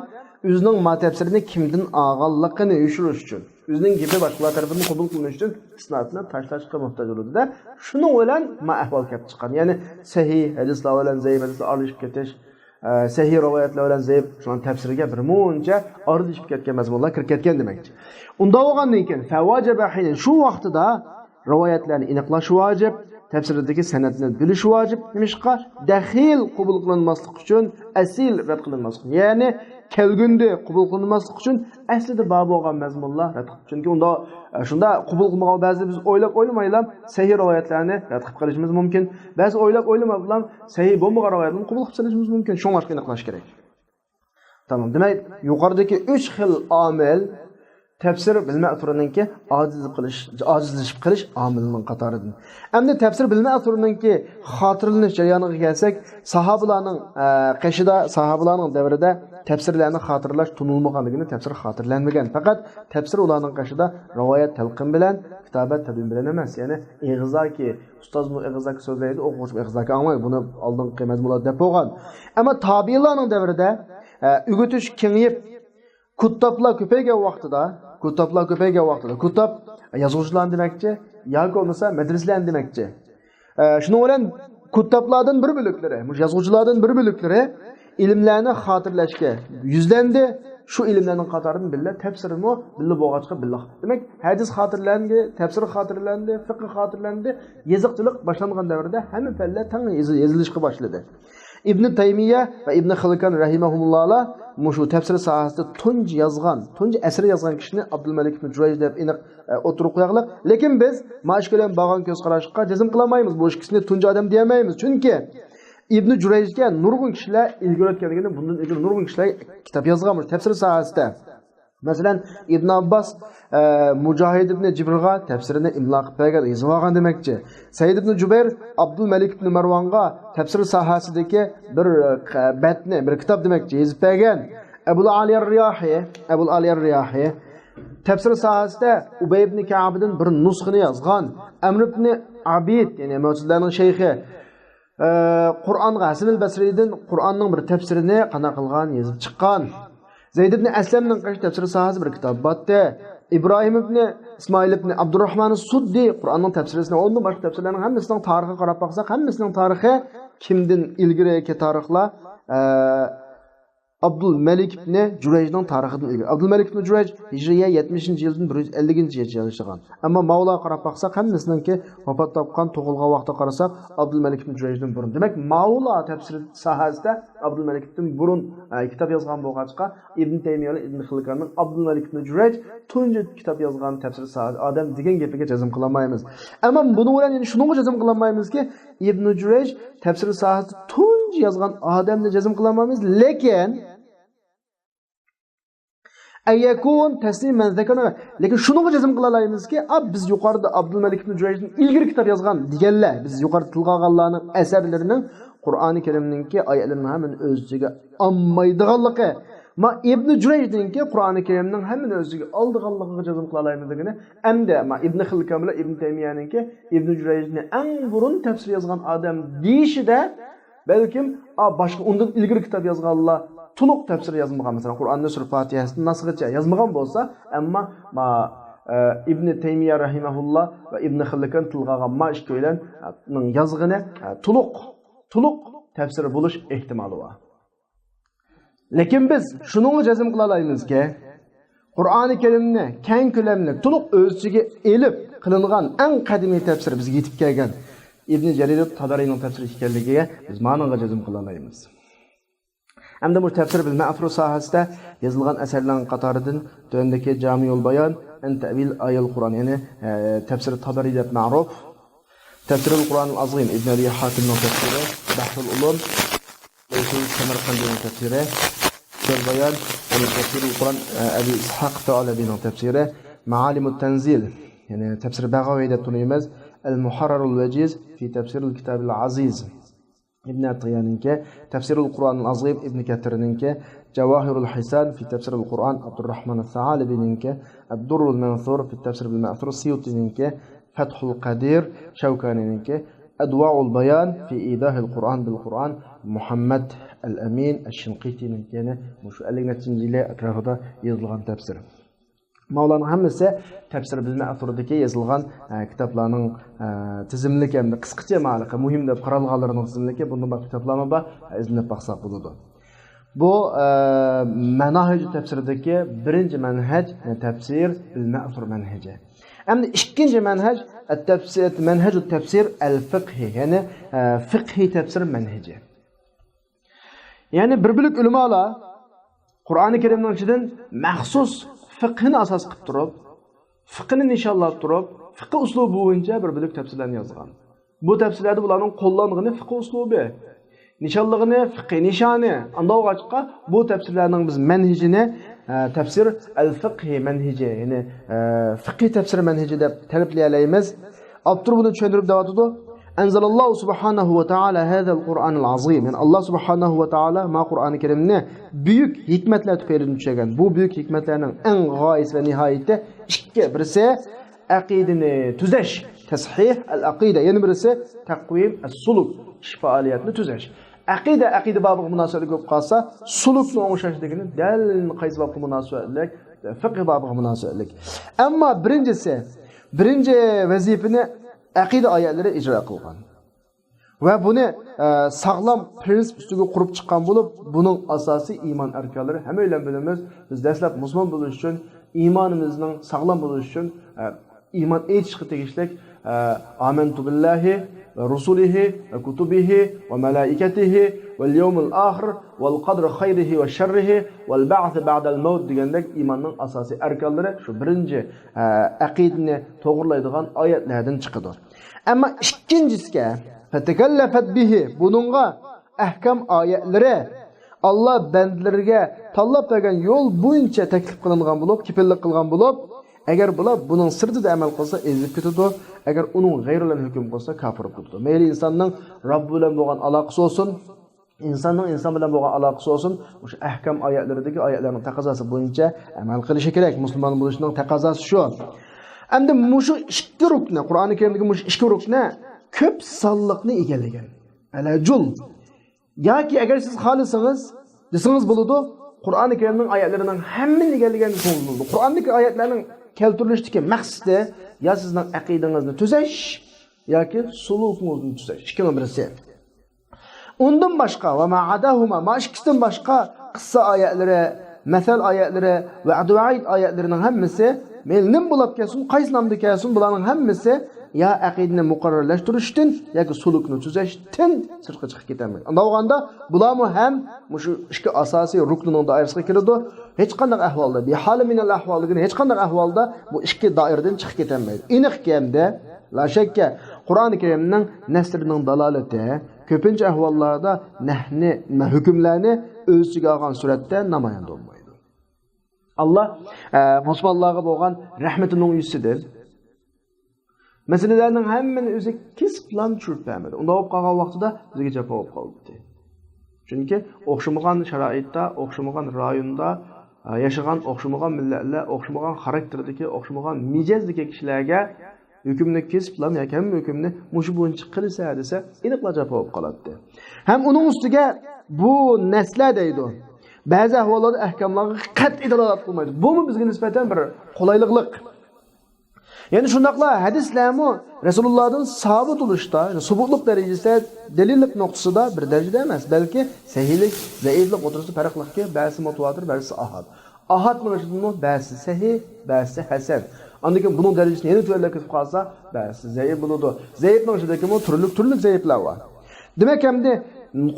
o'zining tafsirini kimdan olganligini yushirish uchun, o'zining gapi boshqalar tomonidan qabul qilinish uchun isnodni tashlashga muhtoj bo'ladi-da. Shuning bilan ahvol kelib chiqqan. Ya'ni sahih hadislar bilan zaif hadislar aralashib ketish, sahih rivoyatlar bilan zaif shuning tafsiriga bir muncha aralashib ketgan mazmunlar kirib ketgan demakchi. Unda bo'lgandan keyin fawajaba hinan shu vaqtida rivoyatlarni aniqlash vojib, tafsirdagi sanadni bilish vojib. Nimishqa daxil qabul qilinmaslik uchun asil rad qilinmaslik. Ya'ni kelgunda qabul qilinmaslik uchun aslida bor bo'lgan mazmunlar rad qilib. Chunki unda shunda qabul qilmagan ba'zi biz o'ylamaylam sahih rivoyatlarni rad qilib qilishimiz mumkin. Ba'zi o'ylamablam sahih bo'lmagan rivoyatlarni qabul qilib qilishimiz mumkin. Shunga aniqlash kerak. Tamam. Demak, yuqoridagi 3 xil omil tafsir bilma asurininki ojizlashib qilish omilining qatoridan. Endi tafsir bilma asurininki xotirlanish jarayoniga kelsak, sahobalarning qishida, sahobalarning davrida tafsirlarni xotirlash tunilmaganligini tafsir xotirlanmagan. Faqat tafsir ularning qishida rivoyat talqin bilan, kitobat tabin bilan emas. Ya'ni ig'zoki ustoz bu ig'zoki so'zlaydi, o'quvchi ig'zoki anglaydi. Buni oldingi mazmunlar deb bo'lgan. Ammo tabiinlarning davrida o'g'itish kengayib Kutoblar ko'paygan vaqtida, kitob yozuvchilar demakchi, yoki bo'lmasa madrasalar demakchi. Shuning bilan kitoblardan bir bo'liklari, yozuvchilardan bir bo'liklari ilmlarni xotirlashga yuzlandi. Shu ilmlarning qatoridan billa tafsirmi, billa bo'g'achqa billa. Demak, hadis xotirlandi, tafsir xotirlandi, fiqh xotirlandi. Yoziqchilik boshlangan davrda hamma fanlar tang yozilishga boshladi. İbn Taymiye ve İbn Xilkan rahimahumullah mushu tafsir sohasida tunji asr yozgan kishini Abdulmalik ibn Jurayj deb aniq o'tirib qo'yaylik. Lekin biz mashkildan bo'lgan ko'z qarashga jazm qilmaymiz. Bu kishini tunji odam deyamaymiz. Chunki Ibn Jurayjga nurg'un kishilar ilgari o'tganligini, bundan ilgari nurg'un kishilar kitob yozganmiz tafsir sohasida. Masalan, Ibn Abbas Mujohid ibn Jibrga tafsirini imlo qilib bergan, yozib olgan demakchi. Said ibn Jubayr Abdulmalik ibn Marvonga tafsir sohasidagi bir batni, bir kitob demakchi, yozib bergan. Abul Ali ar-Riyahi tafsir sohasida Ubay ibn Ka'bdan bir nusxani yozgan. Amr ibn Abid, ya'ni mu'tazillarning shayxi Qur'onga Hasan al-Basriydan Qur'onning bir tafsirini qana qilgan, yozib chiqqan. Zayd ibn Aslamning tafsir sohasi bir kitob botdi. İbrahim ibn İsmail ibn Abdurrahman Suddi Qur'onning tafsirini, ondan boshqa tafsirlarning hammasining tarixiga qarab baksak, hammasining tarixi kimdan ilgiriki tarixlar Abdulmalik ibn Jurayjning tarixidan ilgari. Abdulmalik ibn Jurayj Hijriya 70-yildan 150-yilgacha yashagan. Ammo Mavla qarab baksak, hammasininki vafot topgan tug'ilgan vaqtda qarasak, Abdulmalik ibn Jurayjdan burun. Demak, Mavla tafsir sohasida Abdulmalikdan burun kitob yozgan bo'lg'achqa Ibn Taymiya va Ibn Xilkanning Abdulmalik ibn Jurayj tunji kitob yozgan tafsir sohasi odam degan gapiga jazm qilmaymiz. Ammo buni bilan yana shunga jazm qilmaymizki, Ibn Jurayj tafsir sohasida tunji yozgan odamni jazm qilmaymiz, lekin ayakun taslim man zakana, lekin shunga jazm qilalayimizki, biz yuqorida Abdulmalik ibn Jurayjning ilgari kitob yozgan deganlar, biz yuqorida tilga olganlarning asarlarining Qur'oni Karimninki oyatlarining hammani o'z ichiga olmaydiganligi, ma Ibn Jurayjninki Qur'oni Karimning hammani o'z ichiga oldiganligiga jazm qilalaymiz degani. Endi ma Ibn Xilkan bilan Ibn Taymiyaninki Ibn Jurayjni eng burun tafsir yozgan odam deyishida balkim boshqa undan ilgari kitob yozganlar to'liq tafsir yozmagan, masalan Qur'onni sur Fatihasini nasg'icha yozmagan bo'lsa, ammo Ibn Taymiya rahimahullah va Ibn Xilkan tilg'agan ma ikkovilarning yozg'ini to'liq tafsir bo'lish ehtimoli bor. Lekin biz shuningga jazm qila olamizki, Qur'oni Karimni keng ko'lamli to'liq o'z ichiga elib qilingan eng qadimiy tafsir bizga yetib kelgan Ibn Jarir at-Tabariyning tafsiri ekanligiga biz ma'noga jazm qila olamiz. Hamda bu tafsir bil ma'fur sohasida yozilgan asarlarning qatoridan tövendeki Jamiul Bayan an ta'wil ayal Qur'on, ya'ni tafsir Tabari deb ma'ruf, Tafsirul Qur'onul Azim Ibn Abi Hatimning tafsiri, Bahsul Ulum Samarqandning tafsiri, Jamiul Bayan ya'ni Tafsirul Qur'on Abi Ishaq Ta'alabining tafsiri, Ma'alimut Tanzil ya'ni tafsir Bag'aviy deb tanıymiz, Al-Muharrarul Wajiz fi Tafsirul Kitabil Aziz Ibn Atiyyaninki, Tafsirul Qur'onul Azim Ibn Kathirninki, Jawahirul Hisan fi Tafsirul Qur'on Abdurrahman as-Sa'alibininki, Ad-Durrul Mansur fi Tafsir bil Ma'thur Siyutininki, Fathul Qadir Shawkanininki, Adwa'ul bayan fi idahil Qur'an bil Qur'an Muhammad al-Amin ash-Shinqitining yana shu 50-yillar atrofida yozilgan tafsir. Mavlana hammasi tafsir bizning asurdagi yozilgan kitoblarning tizimligi hamda qisqacha ma'lumotlar muhim deb qaralganlarining tizimligi bundan boshqa kitoblarni bor izlab baqsaq bo'ladi. Bu manhaj tafsiridagi birinchi manhaj tafsir al-ma'thur manhaji. Endi ikkinchi manhaj at-tafsir manhaj at-tafsir al-fiqhi, ya'ni fiqhi tafsir manhaji. Ya'ni bir ulamolar Qur'oni Karimning ichidan maxsus fiqhni asos qilib turib, fiqhni nishonlab turib, fiqh uslubi bo'yicha bir tafsirlarni yozgan. Bu tafsirlarda ularning qo'llangan fiqh uslubi, nishonligini, fiqh nishoni, andog'achqa bu tafsirlarning biz manhajini tafsir al-fiqhi manhaji, ya'ni fiqh tafsir manhaji deb ta'riflaymiz. Avtor buni tushuntirib davatidi. Anzalallahu subhanahu wa ta'ala hadal Qur'anul azim. Yani Allah subhanahu wa ta'ala ma Qur'oni Karimni büyük hikmetler tufayli tushirgan. Bu büyük hikmetlerning eng g'oyis va nihoyatda ikki birisi aqidani tuzash, tashih al-aqida, yana birisi taqvim as-suluk, faoliyatni tuzash. Aqida babiga munosabat ko'p qolsa, sulukni o'ngishashligini dal qaysi babga munosabatlik, fiqh babiga munosabatlik. Ammo birinchi vazifani aqida oyatlari ijro qilgan. Va buni sog'lom prinsip ustiga qurib chiqqan bo'lib, buning asosiy iymon arkonlari hammalar bilamiz. Biz dastlab musulmon bo'lish uchun, iymonimizning sog'lom bo'lishi uchun iymon etishga tegishli amantu billahi va rusulihi va kutubihi va malaikatihi val yawmil oxir val qadri xayrihi va sharrihi val ba'th ba'dal maut degandek iymonning asosiy arkonlari shu birinchi aqidani to'g'rilaydigan oyatlardan chiqadi. Ammo ikkinchisiga fatakallafat bihi buningga ahkam oyatlari Allah bandlariga tanlab bergan yo'l bo'yicha taklif qilingan bo'lib, kifillik qilgan bo'lib, agar bular buning sirtida amal qilsa ezib ketadi, agar uning g'ayrilan hukm qilsa kafir bo'ladi. Mayli insonning Robb bilan bo'lgan aloqasi bo'lsin, insonning inson bilan bo'lgan aloqasi bo'lsin, o'sha ahkam oyatlaridagi oyatlarning taqozosi bo'yicha amal qilishi kerak. Musulmon bo'lishning taqozosi shu. Endi mushu ikki rukni, Qur'oni Karimdagi mushu ikki rukni ko'p sonliqni egallagan. Alajul. Yoki agar siz xohlasangiz, desangiz bo'ladi, Qur'oni Karimning oyatlarining hammasini egallagan bo'ladi. Qur'ondagi oyatlarning keltirilishdagi maqsadi ya sizning aqidangizni tuzash yoki sulukingizni tuzash. Ikkidan birisi. Undan boshqa va ma'adahuma ma'ishkidan boshqa qissa oyatlari, masal oyatlari va advaid oyatlarining hammasi nim bo'lib kelsin, qaysi nomda kelsin, bularning hammasi ya aqidani muqarrarlashtirishdan yoki sulukni tuzashdan sirtqa chiqib ketmaydi. Unda bularmi ham shu ikki asosiy ruknining doirasiga kiradi. Hech qanday ahvolda, bi hali minal ahvolligini hech qanday ahvolda bu ikki doiradan chiqib ketmaydi. Aniq hamda la shakka Qur'oni Karimning nasrining dalolati ko'pincha ahvollarda hukmlarni o'ziga olgan suratda namoyon bo'lmaydi. Allah musulmonlarga bo'lgan rahmatining yuzidir. Meselelerinin hemen o'zi kesib bilan tushirib bermadi. Unda olib qolgan vaqtida bizga javob olib qoldi. Chunki o'xshamagan sharoitda, o'xshamagan rayonda yashagan, o'xshamagan millatlar, o'xshamagan xarakterdagi, o'xshamagan mijazdagi kishilarga hukmni kesib bilan yoki ham hukmni mushu bo'yicha qilsa desa, aniqla javob olib qoladi. Ham uning ustiga bu naslar deydi. Ba'zi ahvollarda ahkamlarga qat'iy dalolat qilmaydi. Bu bizga nisbatan bir qulaylik. Yani şundaqla hadislarmi Resulullah'dan sabit oluşda, yani subutluk derecesinde delillik noktasında bir derecede emas, belki sahihlik, zayıflık oturası farklılık ki, bazısı mutawatir, bazısı ahad. Ahad mı, bazısı sahih, bazısı hasan. Andaki bunun derecesini yeni türlü kısıp kalsa, bazısı zayıf buludu. Zayıf noktasındaki türlük zayıflar var. Demek hem de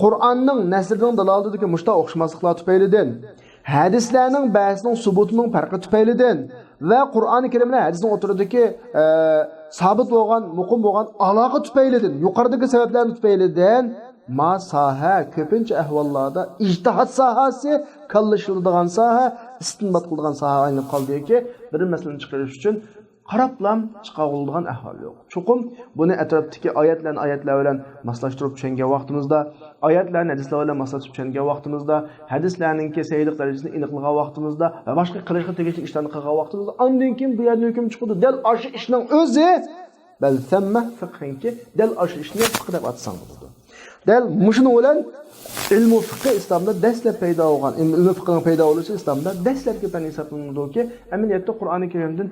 Kur'an'ın nesrinin dalalıdaki muşta okşamaslıklar tüpeylidin. Hadislerinin bazısının subutunun farkı tüpeylidin. Ve Qur'oni Karimlar hadisning o'tiridagi sabit bo'lgan, muqim bo'lgan aloqa tufaylidan, yuqoridagi sabablarni tufaylidan ma soha ko'pincha ahvollarda ijtihod sohasi, kallashiladigan soha, istinbot qiladigan soha aylanib qoldiki, bir masalani chiqarish uchun qarablam chiqariladigan ahvol yo'q. Chuqum buni atrofdagi oyatlar bilan moslashtirib tushungan vaqtimizda, oyatlarni hadislar bilan moslashtirib tushungan vaqtimizda, hadislarning sahihlik darajasini aniqlagan vaqtimizda va boshqa qilishga tegishli ishlarni qilgan vaqtimizda, undan keyin bu yerda hukm chiqadi. Dal o'sha ishning o'zi bel semme fiqhinki del aşı işini fiqh deb atsan bo'ladi. Del mushuni bilan ilmu fiqh İslamda dastlab paydo bo'lgan, ilmu fiqhning paydo bo'lishi İslamda dastlabki fan hisoblanadiki, amaliyotda Qur'oni Karimdan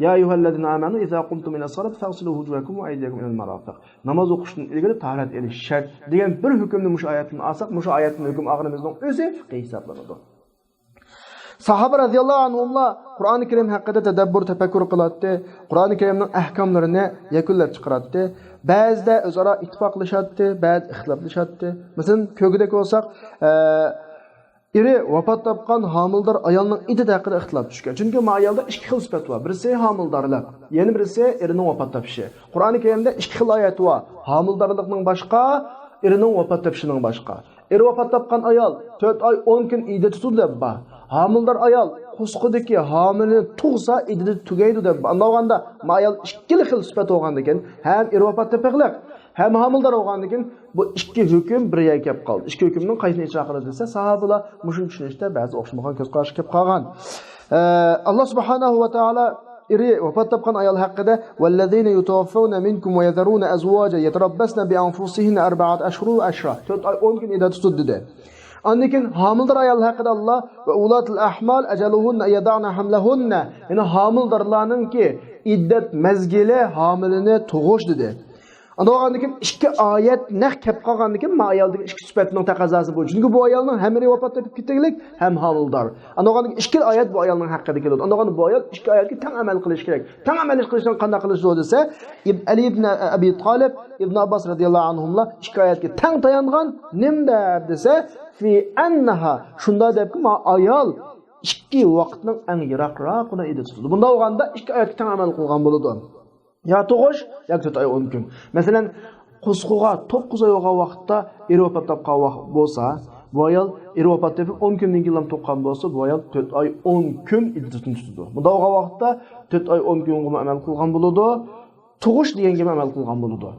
ya ayyuhallazina amanu iza qumtum ila salat faghsilu wujuhakum wa aydiyakum ila al-marafiq. Namoz o'qishdan ilgari tahorat elish shart degan bir hukmni mush oyatdan olsak, mush oyatning hukm og'rimizning o'zi fiqh hisoblanadi. Sahaba radhiyallohu anhumlar Qur'oni Karim haqida tadabbur, tafakkur qilatdi. Qur'oni Karimning ahkomlarini yakunlab chiqaratdi. Ba'zida o'zaro ittifoqlashatdi, ba'zi ixtiloflashatdi. Masalan, ko'gidek bo'lsak, iri vafot topgan homildor ayolning iddat haqida ixtilof tushgan. Chunki bu ayolda ikki xil sifat bor. Birisi homildorlik, yana birisi erining vafot topishi. Qur'oni Karimda ikki xil oyat bor. Homildorlikning boshqa, erining vafot topishining boshqa. Eri vafot topgan ayol 4 oy 10 kun iddat tutadi deb bor. Homildor ayol qusqidagi homilani tug'sa iddat tugaydi deb. Andaganda bu ayol ikki xil sifat bo'lgandan keyin ham eri vafot topiqliq, hem homildor bo'lgandan keyin bu ikki hukm birga kelib qoldi. Ikki hukmning qaysini ijro qiladi desa, sahobalar mushun tushunishda ba'zi o'xshamagan ko'z qarash kelib qolgan. Alloh subhanahu va taolo iri vafot topgan ayol haqida vallazina yutawaffawna minkum wa yadharuna azwaja yatarabbasna bi anfusihinna 4 ashhur wa ashra. 4 oy 10 kun iddat tutdi dedi. Andikin homildor ayol haqida Allah ve ulatul ahmal ajaluhunna yada'na hamlahunna. Yani homildorlarninki iddat mezgili hamilini tug'ish dedi. Andikin ikki oyat naq kelib qolgandikin ma ayoldagi ikki sifatning taqozosi bu. Chunki bu ayolning ham eri vafot etib ketganlik, ham homildor. Andikin ikki oyat bu ayolning haqida keladi. Andikin bu ayol ikki oyatga teng amal qilish kerak. Teng amal qilishdan qanday qilish desa, Ali ibn Abi Talib, Ibn Abbas radhiyallohu anhumlar ikki oyatga teng tayangan nimda desa fi annaha shunda debki ma ayol ikki vaqtning eng yiroqroqini edi tutdi. Bunda bo'lganda ikki oyatga teng amal qilgan bo'ladi. Ya tug'ish, yoki 4 oy 10 kun. Masalan, qusquga 9 oy bo'lgan vaqtda eri vafot topgan bo'lsa, bu ayol eri vafot etib 10 kundan keyin to'qqan bo'lsa, bu ayol 4 oy 10 kun iddatini tutadi. Bunda bo'lgan vaqtda 4 oy 10 kunga amal qilgan bo'ladi. Tug'ish deganga amal qilgan bo'ladi.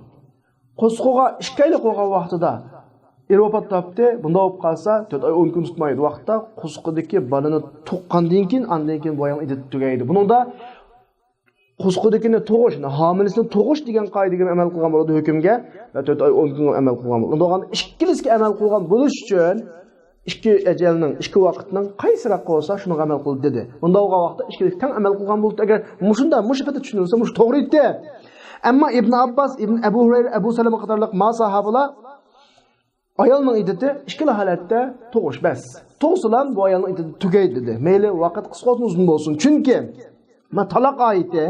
Qusquga 2 oylik bo'lgan vaqtida eri vafot topdi, bunda bo'lib qolsa 4 oy 10 kun tutmaydi. Vaqtda qusqidagi balani tuqqandan keyin, andan keyin bu ayol iddat tugaydi. Buningda qusqidagini tug'ish, homilisini tug'ish degan qoidaga amal qilgan bo'ladi hukmga va 4 oy 10 kunga amal qilgan bo'ladi. Unda ikkilisiga amal qilgan bo'lish uchun ikki ajalning, ikki vaqtning qaysiroq bo'lsa shuni amal qil dedi. Bunda bo'lgan vaqtda ikkilisi teng amal qilgan bo'ldi. Agar mushunda mushafatda tushunilsa, mush to'g'ri edi. Ammo Ibn Abbas, Ibn Abu Hurayra, Abu Salama qatorliq ma sahobalar ayolning iddati ikki holatda tug'ish bas. Tug'silan bu ayolning iddati tugaydi dedi. Mayli vaqt qisqa uzun bo'lsin. Chunki ma talaq ayeti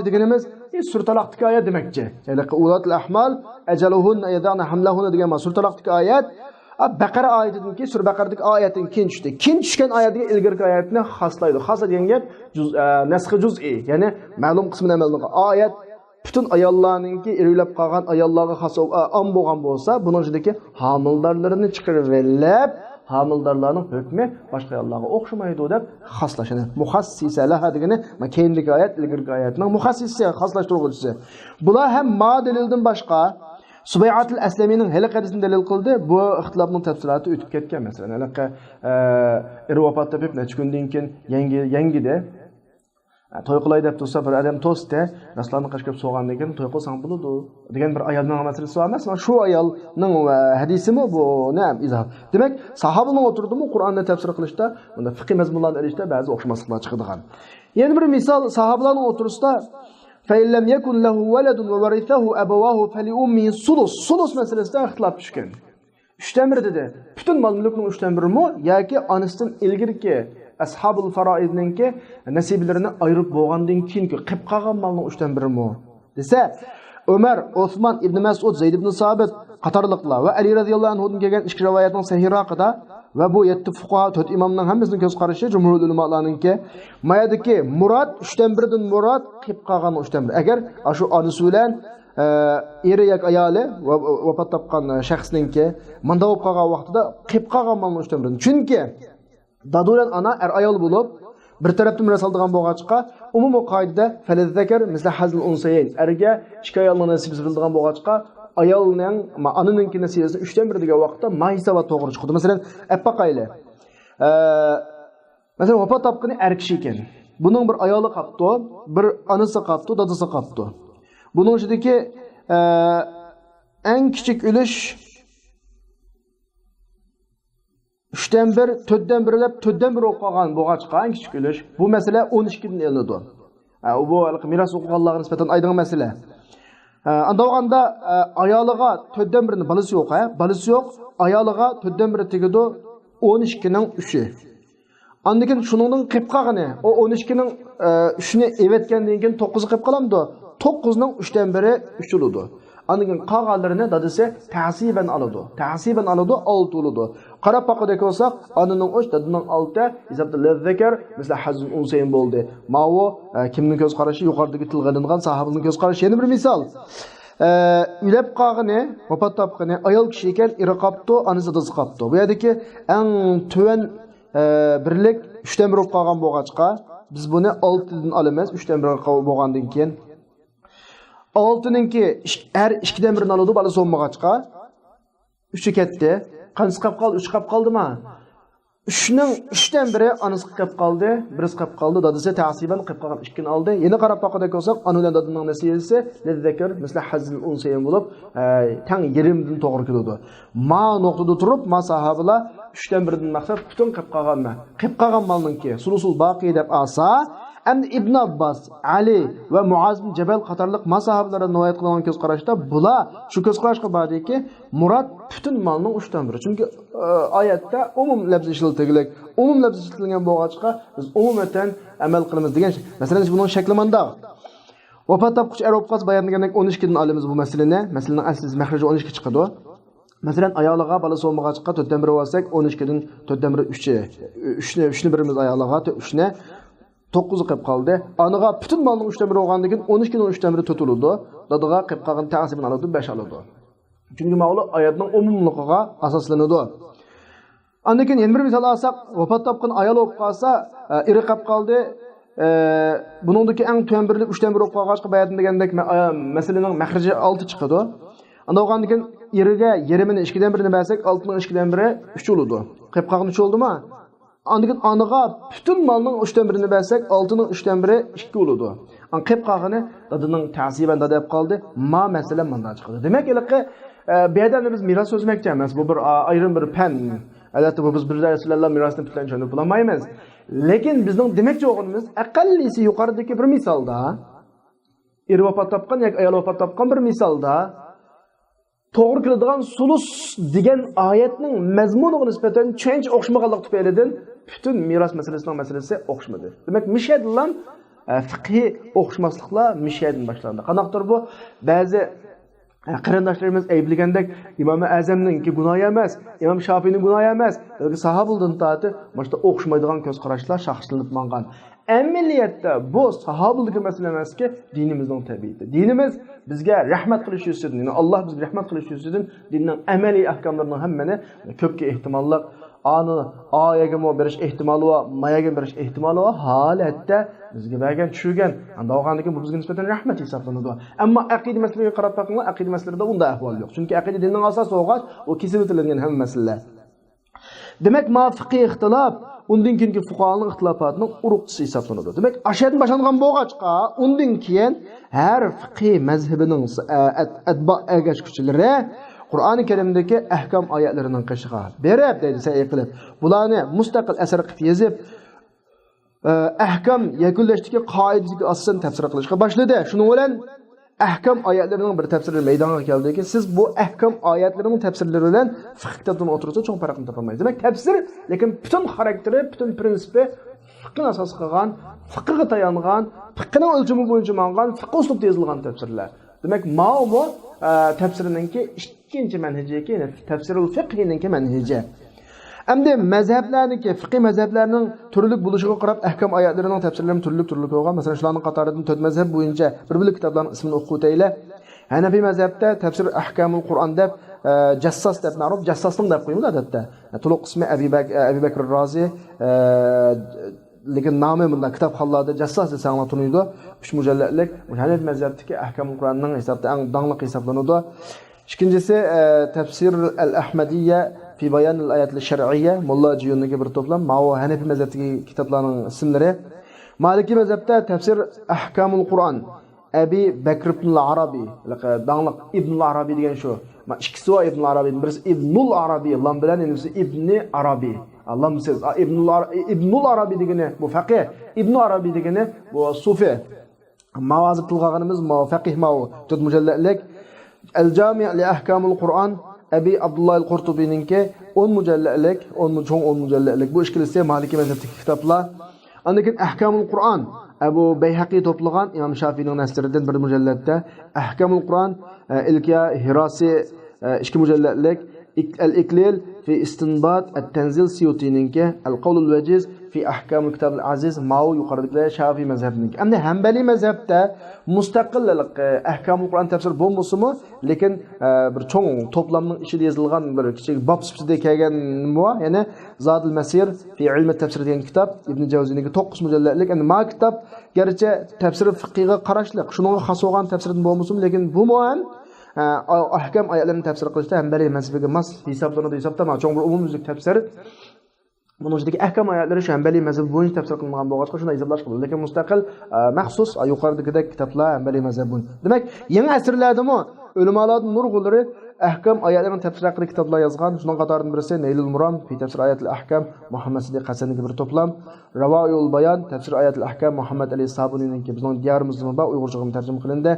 deganimiz sur talaqdagi oyat demakchi. Ya'ni ulatul ahmal ajaluhunna yadana hamlahunna degan sur talaqdagi oyat Baqara oyatidan keyin sur Baqaradagi oyatdan keyin tushdi. Keyin tushgan oyatga ilgirki oyatni xoslaydi. Xos degan gap nasxi juz'i, ya'ni ma'lum qismini amal qilgan oyat bütün ayollarninki erilab qolgan ayollarga xos am bo'lgan bo'lsa, buning ichidagi homildorlarini chiqarib velib homildorlarning hukmi boshqa ayollarga o'xshamaydi deb xoslashini. Muhassisalaha degani keyingi oyat ilgirki oyatning muhassisi, xoslashtiruvchisi. Bular ham modildan boshqa Subay'atul Aslamining hali hadisini dalil qildi. Bu ixtilofning tafsiloti o'tib ketgan masalan. Halaqa vafot topib necha kundan keyin yangida to'y qilay deb tursa bir odam to'sda Rasulullohni qashqab so'g'andan keyin to'y qilsang bo'ladi degan bir ayolning masalasi emas. Mana shu ayolning hadisimi bu nima izoh. Demak, sahobaning o'tirdimi Qur'onni tafsir qilishda, unda fiqh mazmunlarini olishda ba'zi o'xshamasliklar chiqadigan. Yana bir misol sahobalarning o'tirisida فَإِنْ لَمْ يَكُنْ لَهُ وَلَدٌ وَوَرِثَهُ أَبَوَاهُ فَلِأُمِّهِ السُّدُسُ. Sudus meselesinde ixtilof tushgan. 3'ten 1 dedi. Bütün mal-mulkning 3'ten 1 mi yoki onasidan ilgirki ashabul faroidninki nasiblarini ayirib bo'lgandan keyin qilib qolgan malning 3'ten 1 mi desa, Ömer, Osman ibn Mas'ud, Zayd ibn Sabit qatorliqlar va Ali radhiyallohu anhudan kelgan ikki rivoyatning sahihroqida va bu 7 fuqaho 4 imomning hammasining ko'z qarashi jumhur ulamolarninki mayadiki murod 3'ten 1dan murod qilib qolgan 3'ten 1. Agar shu onasi bilan eri yoki ayoli vafot topgan shaxsninki manda bo'lib qolgan vaqtida qilib qolgan malning 3'ten 1. Chunki dadulan ana ayol bo'lib bir tarafdan rasaldigan bo'lg'achqa umumiy qoidada falizzakar misla hazl unsayn erga ikki ayolning nasibi berildigan bo'lg'achqa ayolning ananinki nasibasi 3'ten 1 degan vaqtda maysava to'g'ri chiqdi. Masalan, appaqayli. Masalan, vafot topgani er kishi ekan. Bunun bir ayoli qapti, bir anisi qapti, dadasi qapti. Bunun ichidagi eng kichik ulush 3dan 1, 4dan 1 deb 4dan 1 o'qib qolgan bo'lg'achqa eng kichik ulush. Bu masala 12 dan ilinadi. Bu miras huquqlariga nisbatan aydigan masala. Anda olganda ayoliga 4dan 1ni balasi yo'q, balasi yo'q, ayoliga 4dan 1 tegadi 12 ning 3i. Andan shuningdan qilib qolgani, o 12 ning 3ni evetgandan keyin 9 qilib qolamdi. 9 ning 3dan 1i 3 bo'ladi. Andan qolganlarini dadasi ta'siban oladi. Ta'siban oladi, 6 bo'ladi. Qarab boqadek bo'lsak, ananing 3, dadining 6, hisobda lazzakar, misli hazm unsayn bo'ldi. Mavo kimning ko'z qarashi yuqoridagi tilg'alingan sahobaning ko'z qarashi yana bir misol. Ülep qağını, vafat tapqını, ayol kishi ekan, iri qapti, anisi dadasi qapti. Bu yerdagi eng tuvan birlik 3dan 1 bo'lib qolgan bo'lg'achqa, biz buni 6 dan olamiz, 3dan 1 bo'lgandan keyin 6ninki her 2dan 1ni oladi, balasi bo'lmag'achqa 3i ketdi. Qanisi qolib qoldi? 3 qolib qoldimi? 3ning 3dan 1i anisi qolib qoldi, birisi qolib qoldi, dadasi ta'siban qolib qolgan 2ni oldi. Yana qarab boqadek bo'lsak, ana bilan dadining nasibasi lazzakar misli hazl unsayn bo'lib, tang yerimdan to'g'ri keladi. Ma nuqtada turib, ma sahobalar 3dan 1dan maqsad butun qolib qolganmi? Qolib qolgan malninki sulusul baqi deb olsa, endi Ibn Abbas, Ali va Muaz bin Jabal qatorliq masahabalardan rivoyat qilingan ko'z qarashda bular shu ko'z qarashga bordiki, murod butun malning 3dan 1. Chunki oyatda umum lafz ishlatilgan, umum lafz ishlatilgan bo'lg'achqa biz umumatan amal qilamiz degan. Masalan, buning shakli manda. Vafot topquchi Arab qaz bayonlagandek 12 dan olamiz bu masalani. Masalan, asli mahraji 12 chiqadi. Masalan, ayoliga balasi bo'lmag'achqa 4dan 1 olsak, 12 dan 4dan 1 3ni birimiz ayoliga 3ni 9 qilib qoldi. Aniga butun malning 3dan 1 bo'lgandan keyin 12 ning 3dan 1 to'tiladi. Dadiga qilib qolgan ta'sibini oladi, 5 oladi. Chunki ma'lum oyatning umumligiga asoslanadi. Andan keyin yana bir misol olsak, vafot topgan ayol bo'lib qolsa, iri qilib qoldi. Buningdagi eng tuvan birlik 3dan 1 bo'lib qolg'achqa bayat degandek masalaning mahraji 6 chiqadi. Anda olgandan keyin iriga yerimini 2dan 1ni bersak, 6 ning 2dan 1i 3 bo'ladi. Qilib qolgan 3 bo'ldimi? Andan aniga butun malning 3dan 1ni bersak, 6 ning 3dan 1i 2 bo'ladi. An qilib qolgani dadining ta'siban deb qoldi. Ma masala manda chiqadi. Demak, bu yerda biz miros so'zmoqchi emas. Bu bir ayrim bir fan. Albatta bu biz bir Rasululloh mirosini bilan tushunib bo'lmaymiz. Lekin bizning demoqchi o'g'limiz aqallisi yuqoridagi bir misolda, er vafot topgan yoki ayol vafot topgan bir misolda to'g'ri keladigan sulus degan oyatning mazmuniga nisbatan change o'xshamaganlik tufaylidan butun miros masalasi o'xshamadi. Demak, mishadlan fiqhi o'xshamasliklar mishaddan boshlandi. Qanaqdir bu ba'zi qarindoshlarimiz ayblagandek Imom Azamninki gunoh emas, Imom Shofiyning gunoh emas, yoki sahobalardan tortib boshqa o'xshamaydigan ko'z qarashlar shaxslanib mangan. Amaliyotda bu sahobalarga masala emaski, dinimizning tabiati. Dinimiz bizga rahmat qilish uchun, Alloh bizga rahmat qilish uchun dinning amaliy ahkomlarining hammani ko'pga ehtimollar ani oyaga berish ehtimoli va mayaga berish ehtimoli va holatda bizga bergan tushirgan. Anda olgandan bu bizga nisbatan rahmat hisoblanadi. Ammo aqida masalasiga qarab boqinglar, aqida masalalarida unda ahvol yo'q. Chunki aqida dinning asosi bo'lgan, u kesib o'tilgan hamma masalalar. Demak, fiqhiy ixtilof undan keyingi fuqaroning ixtilofotining urug'chisi hisoblanadi. Demak, ashaddan boshlangan bo'lg'achqa, undan keyin har fiqhiy mazhabining atbo ergashuvchilari Qur'oni Karimdagi ahkam oyatlarining qishiga berib deydi sa'iy qilib. Bularni mustaqil asar qilib yozib, ahkam yakunlashdagi qoidasiga asosan tafsir qilishga boshladi. Shuning bilan ahkam oyatlarining bir tafsiri maydonga keldiki, siz bu ahkam oyatlarining tafsirlari bilan fiqh kitobini o'tirsa cho'ng farqni topolmaysiz. Demak, tafsir lekin butun xarakteri, butun prinsipi fiqhni asos qilgan, fiqhga tayangan, fiqhning o'lchami bo'yicha mangan, fiqh uslubida yozilgan tafsirlar. Demak, bu tafsiriningki ikkinchi manhaji, tafsirul fiqhiningki manhaji. Endi mazhablarniki, fiqh mazhablarining turli bo'lishiga qarab ahkam oyatlarining tafsirlari turli bo'lgan. Masalan, shularning qatoridan 4 mazhab bo'yicha bir kitoblarning ismini o'qib o'taylik. Hanafiy mazhabda tafsir ahkamul Qur'on deb jassos deb ma'ruf, jassosning deb qo'yiladi odatda. To'liq ismi Abu Bakr Rozi, lekin nomi bundan kitobxonlarda jassos deb sanaladi. 3 mujalladlik Hanafiy mazhabdagi ahkamul Qur'onning hisobda eng dangliq hisoblanadi. İkincisi tafsir al-Ahmadiyya fi bayan al-ayat al-shar'iyya Mulla Ciyun'daki bir toplam. Mao Hanefi mezhebidagi kitoblarning ismlari. Maliki mezhepte tefsir ahkamul Kur'an. Ebi Bekr ibn Arabi, dağlık İbn Arabi diyen şu. İkisi var İbn Arabi, birisi İbnul Arabi, Allah bilen birisi İbni Arabi. Allah mısınız? İbnul Arabi degene bu fakih, İbn Arabi degene bu sufi. Mavazı kılganımız ma fakih ma tut mücellelik. El Cami' li ahkamul Kur'an. Ebi Abdullah el-Qurtubi'ninki 10 mücellelik, 10 mücellelik. Bu işkilisi Maliki mezhepteki kitaplar. Andakin ahkamul Kur'an. Ebu Beyhaqi toplagan İmam Şafii'nin neslerinden bir mücelledde. Ahkamul Kur'an İlkiya Hirasi 2 mücelledlik. El-İklil fi istinbat et-tenzil Siyuti'ninki. El-Qavlul Veciz fi ahkamul kitab-ül aziz. Mao yukarıdakiler Şafii mezhebininki. Hem de Hanbali mezhepte müstakillik ahkamul Kur'an tefsir bulmusu mu? Lekin bir çoğun toplamının içinde yazılgan bir küçük bab süpside kelgen mu? Yani Zadul Mesir fi ilmi tefsir diyen kitap İbn Cevzi'ninki 9 mücelledlik. Yani ma kitap gerçi tefsir fıkhiga qarashliq. Şunun xas olgan tefsirden bulmusu lekin bu muan ahkam ayetlerini tefsir qilishda Hanbali mezhebiga mas hisoblanadi. Hisobda çoğun bir umumyüzlük tefsir. Bunun içindeki ahkam ayetleri şu Hanbali mezhebi boyunca tefsir kılıngan boğazqa şuna hisoblash qiladi. Lekin mustaqil maxsus yuqoridagidek kitaplar Hanbali mezhebi boyunca. Demek yangi asrlardami ulamalarning nurg'unlari ahkam oyatlarini tefsir haqida kitoblar yozgan. Shundan qatoridan birisi Naylul Muran fi tefsir ayatil ahkam Muhammad Sidiq Hasan'niki bir to'plam. Ravoyul Bayan tefsir ayatil ahkam Muhammad Ali Sabuni'ninki bizning diyorimizda va uyg'urchaga tarjima qilindi.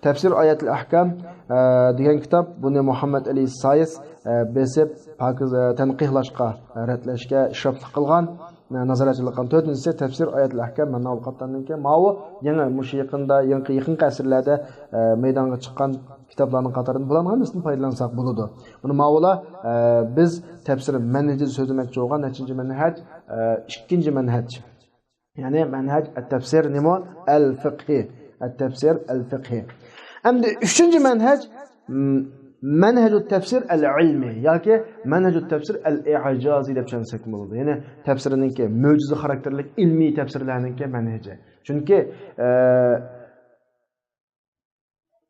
Tefsir ayatil ahkam degan kitob buni Muhammad Ali Sayis besib pokiz tanqihlashga, ratlashga ishroflik qilgan. Nazoratchilik qilgan. 4-inchisi tefsir ayatil ahkam mana ovqatlarninki ma'u yangi mush yaqinda yaqin asrlarda maydonga chiqqan kitaplarning qatoridan bularning hammasini foydalansak bo'ladi. Buni ma'vola biz tefsir manhaji so'zlamoqchi bo'lgan nechinchi manhaj? Ikkinchi manhaj. Ya'ni manhaj at-tafsir nima? Al-fiqhi. At-tafsir al-fiqhi. Endi uchinchi manhaj manhajut tefsir al-ilmi yoki manhajut tefsir al-i'jazi deb tushunsak bo'ladi. Ya'ni tefsirininki mo'jiza xarakterlik ilmiy tefsirlarninki manhaji. Chunki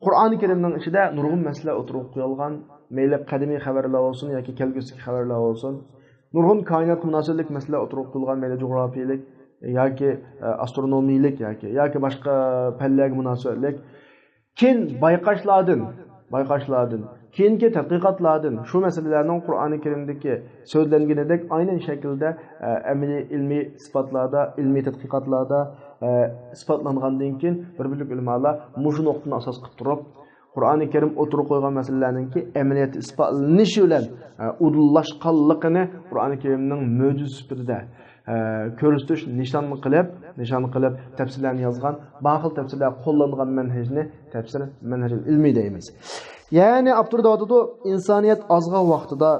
Qur'oni Karimning ichida nurg'un masala o'tirib qo'yilgan, mayli qadimiy xabarlar bo'lsin yoki kelgusi xabarlar bo'lsin, nurg'un koinot munosabatlik masala o'tirib qo'yilgan, mayli jug'rofiyalik yoki astronomiylik yoki boshqa fanlarga munosabatlik keyin bayqashlardan keyingi tadqiqotlardan shu masalalarning Qur'oni Karimdagi so'zlanganidek aynan shaklda amaliy ilmiy sifatlarda, ilmiy tadqiqotlarda isbotlangandan keyin bir ulamolar mushu nuqtani asos qilib turib Qur'oni Karim o'tirib qo'ygan masalalarningki amaliyat isbotlanishi bilan udulashganligini Qur'oni Karimning mo'jiz sifatida ko'rsatish nishon qilib tafsirlarni yozgan, ba'zi tafsirlar qo'llangan manhajni tafsir manhajil ilmiy deymiz. Ya'ni Abdurdavudu insoniyat ozg'an vaqtida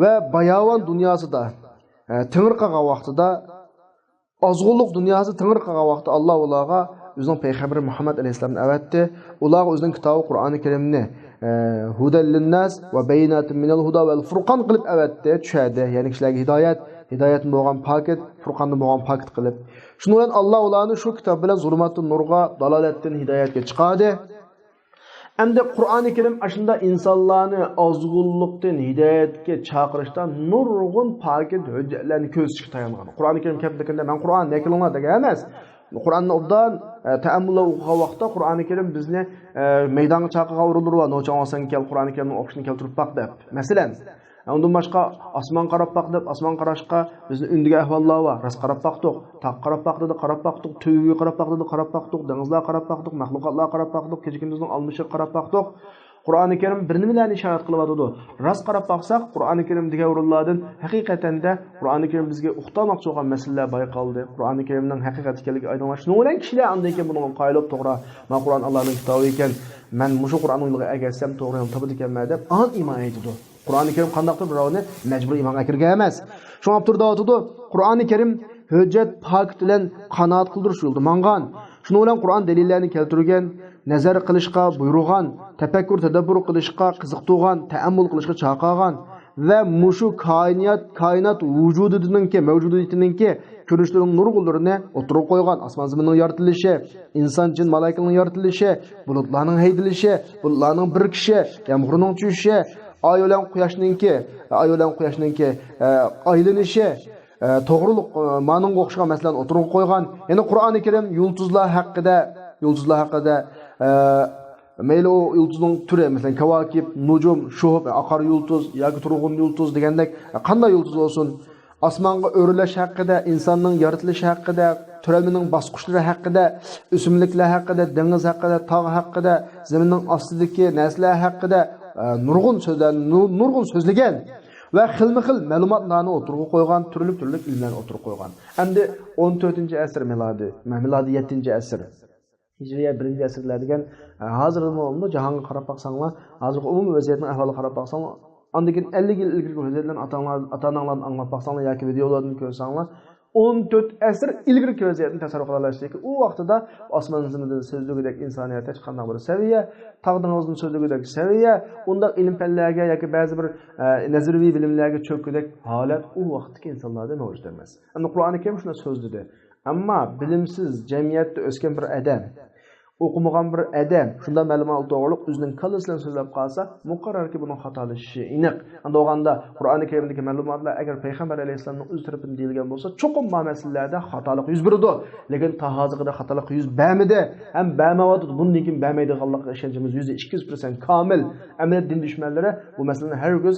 va bayovon dunyosida tingirqagan vaqtida ozg'unlik dunyosi tingirqagan vaqtda Alloh ularga o'zining payg'ambari Muhammad alayhisolamni avatdi. Ular o'zining kitobi Qur'oni Karimni hudal linnas va bayinatin minal huda val furqon qilib avatdi, tushadi. Ya'ni kishilarga hidoyat bo'lgan paket, furqonni bo'lgan paket qilib. Shuning bilan Alloh ularni shu kitob bilan zulmatun nurga, dalolatdan hidoyatga chiqardi. Endi Qur'oni Karim ashunda insonlarni ozg'unlikdan hidoyatga chaqirishdan nurg'un paket hujjatlarni ko'rsatishga tayangan. Qur'oni Karim kelganda men Qur'on nekilinglar degan emas. Qur'onni obdan ta'ammullar o'qigan vaqtda Qur'oni Karim bizni maydonga chaqirgan urindir va nochon olsan kel Qur'oni Karimning o'qishini keltirib baq deb. Masalan, undan boshqa osmon qarab baq deb osmon qarashqa bizni undiga ahvollar bor. Ras qarab baqdiq, taq qarab baq dedi, qarab baqdiq, tuyiga qarab baq dedi, qarab baqdiq, dengizlar qarab baqdiq, maxluqotlar qarab baqdiq, kechikimizning almishib qarab baqdiq. Qur'oni Karim bir nimalarni ishorat qilyapti. Ras qarab baqsaq Qur'oni Karim degan o'rinlardan haqiqatan da Qur'oni Karim bizga uqtamoqchi bo'lgan masalalar bayqaldi. Qur'oni Karimning haqiqat ekanligi oydinlashdi. Shuni bilan kishilar andan keyin buni qoyilib to'g'ri, "Men Qur'on Allohning kitobi ekan, men mushu Qur'onni o'yliga agarsam to'g'ri yo'l topadi ekanman" deb an iymon etdi. Qur'oni Karim qandaqdir birovni majburiy iymonga kirgan emas. Shunga turdi. Qur'oni Karim hujjat pakt bilan qanoat qildirish yo'lida mangan. Shuning bilan Qur'on dalillarni keltirgan, nazar qilishga buyurgan, tafakkur tadabbur qilishga qiziqtirgan, ta'ammul qilishga chaqirgan va mushu koinot vujudininki, mavjudiyatiningki ko'rinishlarining nurg'unlarini o'tirib qo'ygan. Osmon zaminning yaratilishi, inson jin malaikaning yaratilishi, bulutlarning haydilishi, bulutlarning birkishi, yomg'irning tushishi, ay bilan quyoshninki aylanishi, to'g'riliq ma'noga o'xshagan masalan o'tirib qo'ygan. Ya'ni Qur'oni Karim yulduzlar haqida mayli o yulduzning turi, masalan kavakib, nujum, shuhub, aqar yulduz yoki turg'un yulduz degandek qanday yulduz bo'lsin, osmonga o'rlash haqida, insonning yaratilishi haqida, turalmining bosqichlari haqida, o'simliklar haqida, dengiz haqida, tog' haqida, zaminning ostidagi narsalar haqida nurg'un so'zlagan va xilma-xil ma'lumotlarni o'tirib qo'ygan, turli ilmlarni o'tirib qo'ygan. Endi 14-asr milodi 7-asr Hijriya 1-asrlar degan hozirgi umumda jahonga qarab baqsanglar, hozirgi umumiy vaziyatning ahvoliga qarab baqsanglar, ondan keyin 50 yil ilgirgi vaziyatlarni ota-onalardan anglab baqsanglar yoki videolardan ko'rsanglar, 14 asr ilgirgi vaziyatni tasavvur qila olasizki, u vaqtida osmon zimida so'zligidek insoniyat hech qanday bir saviya, taqdirimizning so'zligidek saviya, unda ilm fanlarga yoki ba'zi bir nazariy bilimlarga cho'kkidek holat u vaqtdagi insonlarda mavjud emas. Endi Qur'oni Karim shuni so'zladi. Ammo bilimsiz jamiyatda o'sgan bir odam, o'qimagan bir odam shunda ma'lumot to'g'riliq o'zining kallasidan so'zlab qolsa, muqarrarki buning xatolashi aniq. Endi o'ganda Qur'oni Karimdagi ma'lumotlar agar payg'ambar alayhisolamning o'z tarafidan deyilgan bo'lsa, cho'qim masalalarda xatolik yuz berdi. Lekin hozirda xatolik yuz bermadi. Ham bermayapti. Bundan keyin bermaydiganlikka ishonchimiz 200% komil. Amaliyot din dushmanlari bu masalani hargiz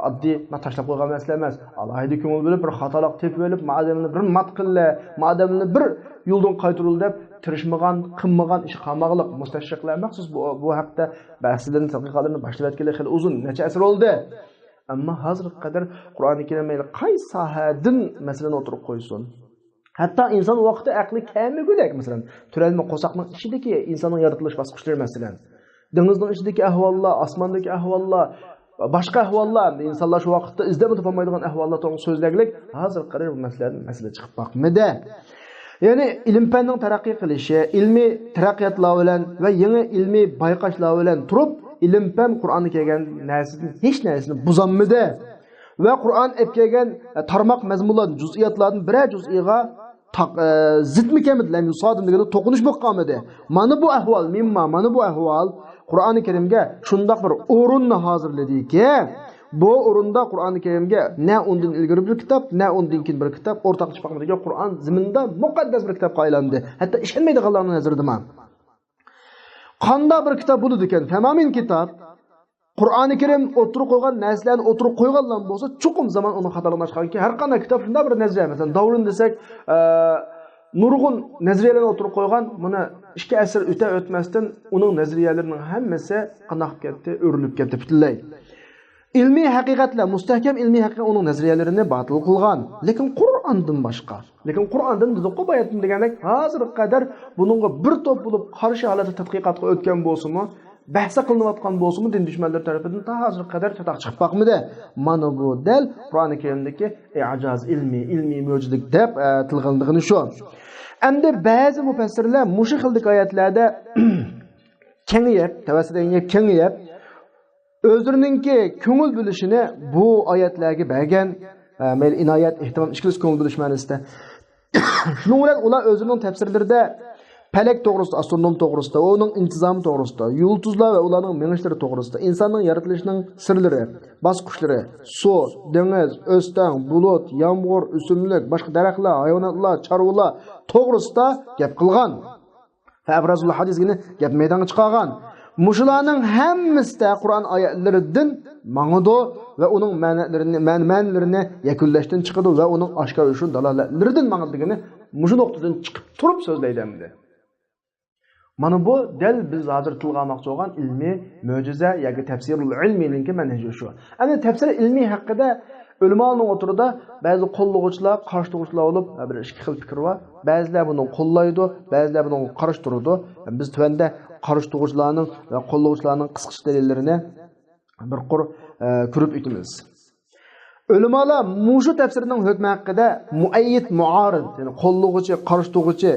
oddiy tashlab qo'ygan masala emas. Alohida ko'ngil bo'lib bir xatolik tepib olib, ma'adamni bir matqilla, ma'adamni bir yo'ldan qaytarildi deb tirishmagan, qilmagan ish qilmoqlik mustashriqlar maxsus bu haqda bahslarni, tadqiqotlarni boshlab o'tganlar xil uzun, necha asr bo'ldi. Ammo hozirga qadar Qur'oni Karim qaysi sohadan masalan o'tirib qo'ysin. Hatto inson vaqti aqli kamigudek, masalan, turalma qo'saqning ichidagi insonning yaratilish bosqichlari masalan, dengizning ichidagi ahvollar, osmondagi ahvollar, boshqa ahvollar, insonlar shu vaqtda izlab topolmaydigan ahvollar to'g'risida so'zlaglik hozirga qadar bu masala chiqib boqmadi. Yani ilm-fanning taraqqiy qilishi, ilmiy taraqqiyotlar bilan va yangi ilmiy bayqashlar bilan turib, ilm-fan Qur'onga kelgan narsadan hech narsani buzolmadi va Qur'on olib kelgan tarmoq mazmunlar, juz'iyatlardan biror juz'iga zidmikamid lam yusadim deganda to'qinish bo'lib qolmadi. Mana bu ahvol Qur'oni Karimga shundoq bir o'rinni hozirladiki, bu o'rinda Qur'oni Karimga na undan ilgari bir kitob, na undan keyin bir kitob o'rtaq chiqmadigan Qur'on ziminda muqaddas bir kitobga aylandi. Hatto ishonmaydiganlarning nazarida men. Qanday bir kitob bo'ladi ekan? Tamamin kitob. Qur'oni Karim o'tirib qo'ygan narsalarni o'tirib qo'yganlar bo'lsa, cho'qim zaman uni xatolamay chiqqanki, har qanday kitob shunday bir nazariya, masalan, Davrin desak, nurg'un nazariyalarni o'tirib qo'ygan, buni 2 asr o'tmasdan uning nazariyalarining hammasi qanday ketdi, o'rilib ketdi butunlay. İlmi haqiqatlar, mustahkam ilmiy haqiqat onun nazariyalarini batıl qilgan. Lekin Qur'ondan boshqa. Lekin Qur'ondan dedik-ku bayatım degandek, hozirga qadar buningga bir to'p bo'lib qarshi holatda tadqiqotga o'tgan bo'lsa-mu, bahsa qilinayotgan bo'lsa-mu, din dushmanlar tomonidan ta hozirga qadar chataq chiqib boqmadi. Mana bu dal Qur'oni Karimdagi i'joz ilmiy mo'jizalik deb tilg'andigini shu. Endi ba'zi mufassirlar mushu xildagi oyatlarda kengayib özlerininki ko'ngil bo'lishini bu oyatlarga bergan mayli inoyat, ehtimol ishqilis ko'ngil bo'lish ma'nosida. Shuning bilan ular o'zining tafsirlarida falak to'g'risida, astronom to'g'risida, uning intizomi to'g'risida, yulduzlar va ularning meng'ishlari to'g'risida, insonning yaratilishining sirlari, bosqichlari, suv, dengiz, o'stan, bulut, yomg'ir, o'simlik, boshqa daraxtlar, hayvonotlar, chorvalar to'g'risida gap qilgan. Fabrazul hadisini gap maydonga chiqargan. Muşularning hammasida Qur'on oyatlaridan ma'nodo va uning ma'nolarini yakunlashdan chiqadi va uning oshkor uchun dalolatlaridan ma'noligini mushu nuqtadan chiqib turib so'zlaydi endi. Mana bu dal biz hozir tilg'amoqchi bo'lgan ilmiy mo'jiza yoki tafsirul ilmiyning manhaji shu. Endi tafsir ilmiy haqida o'limaning o'tirida ba'zi qo'llovchilar, qarshi olib, bir ikki xil fikr bor. Ba'zilar buni qo'llaydi, ba'zilar buni qarshi turadi. Biz tuvanda qarshi turuvchilarning va qo'llovchilarning qisqacha dalillarini bir qur ko'rib o'tamiz. O'limalar mushu tafsirning hukmi haqida muayyid muarid, ya'ni qo'llovchi, qarshi turuvchi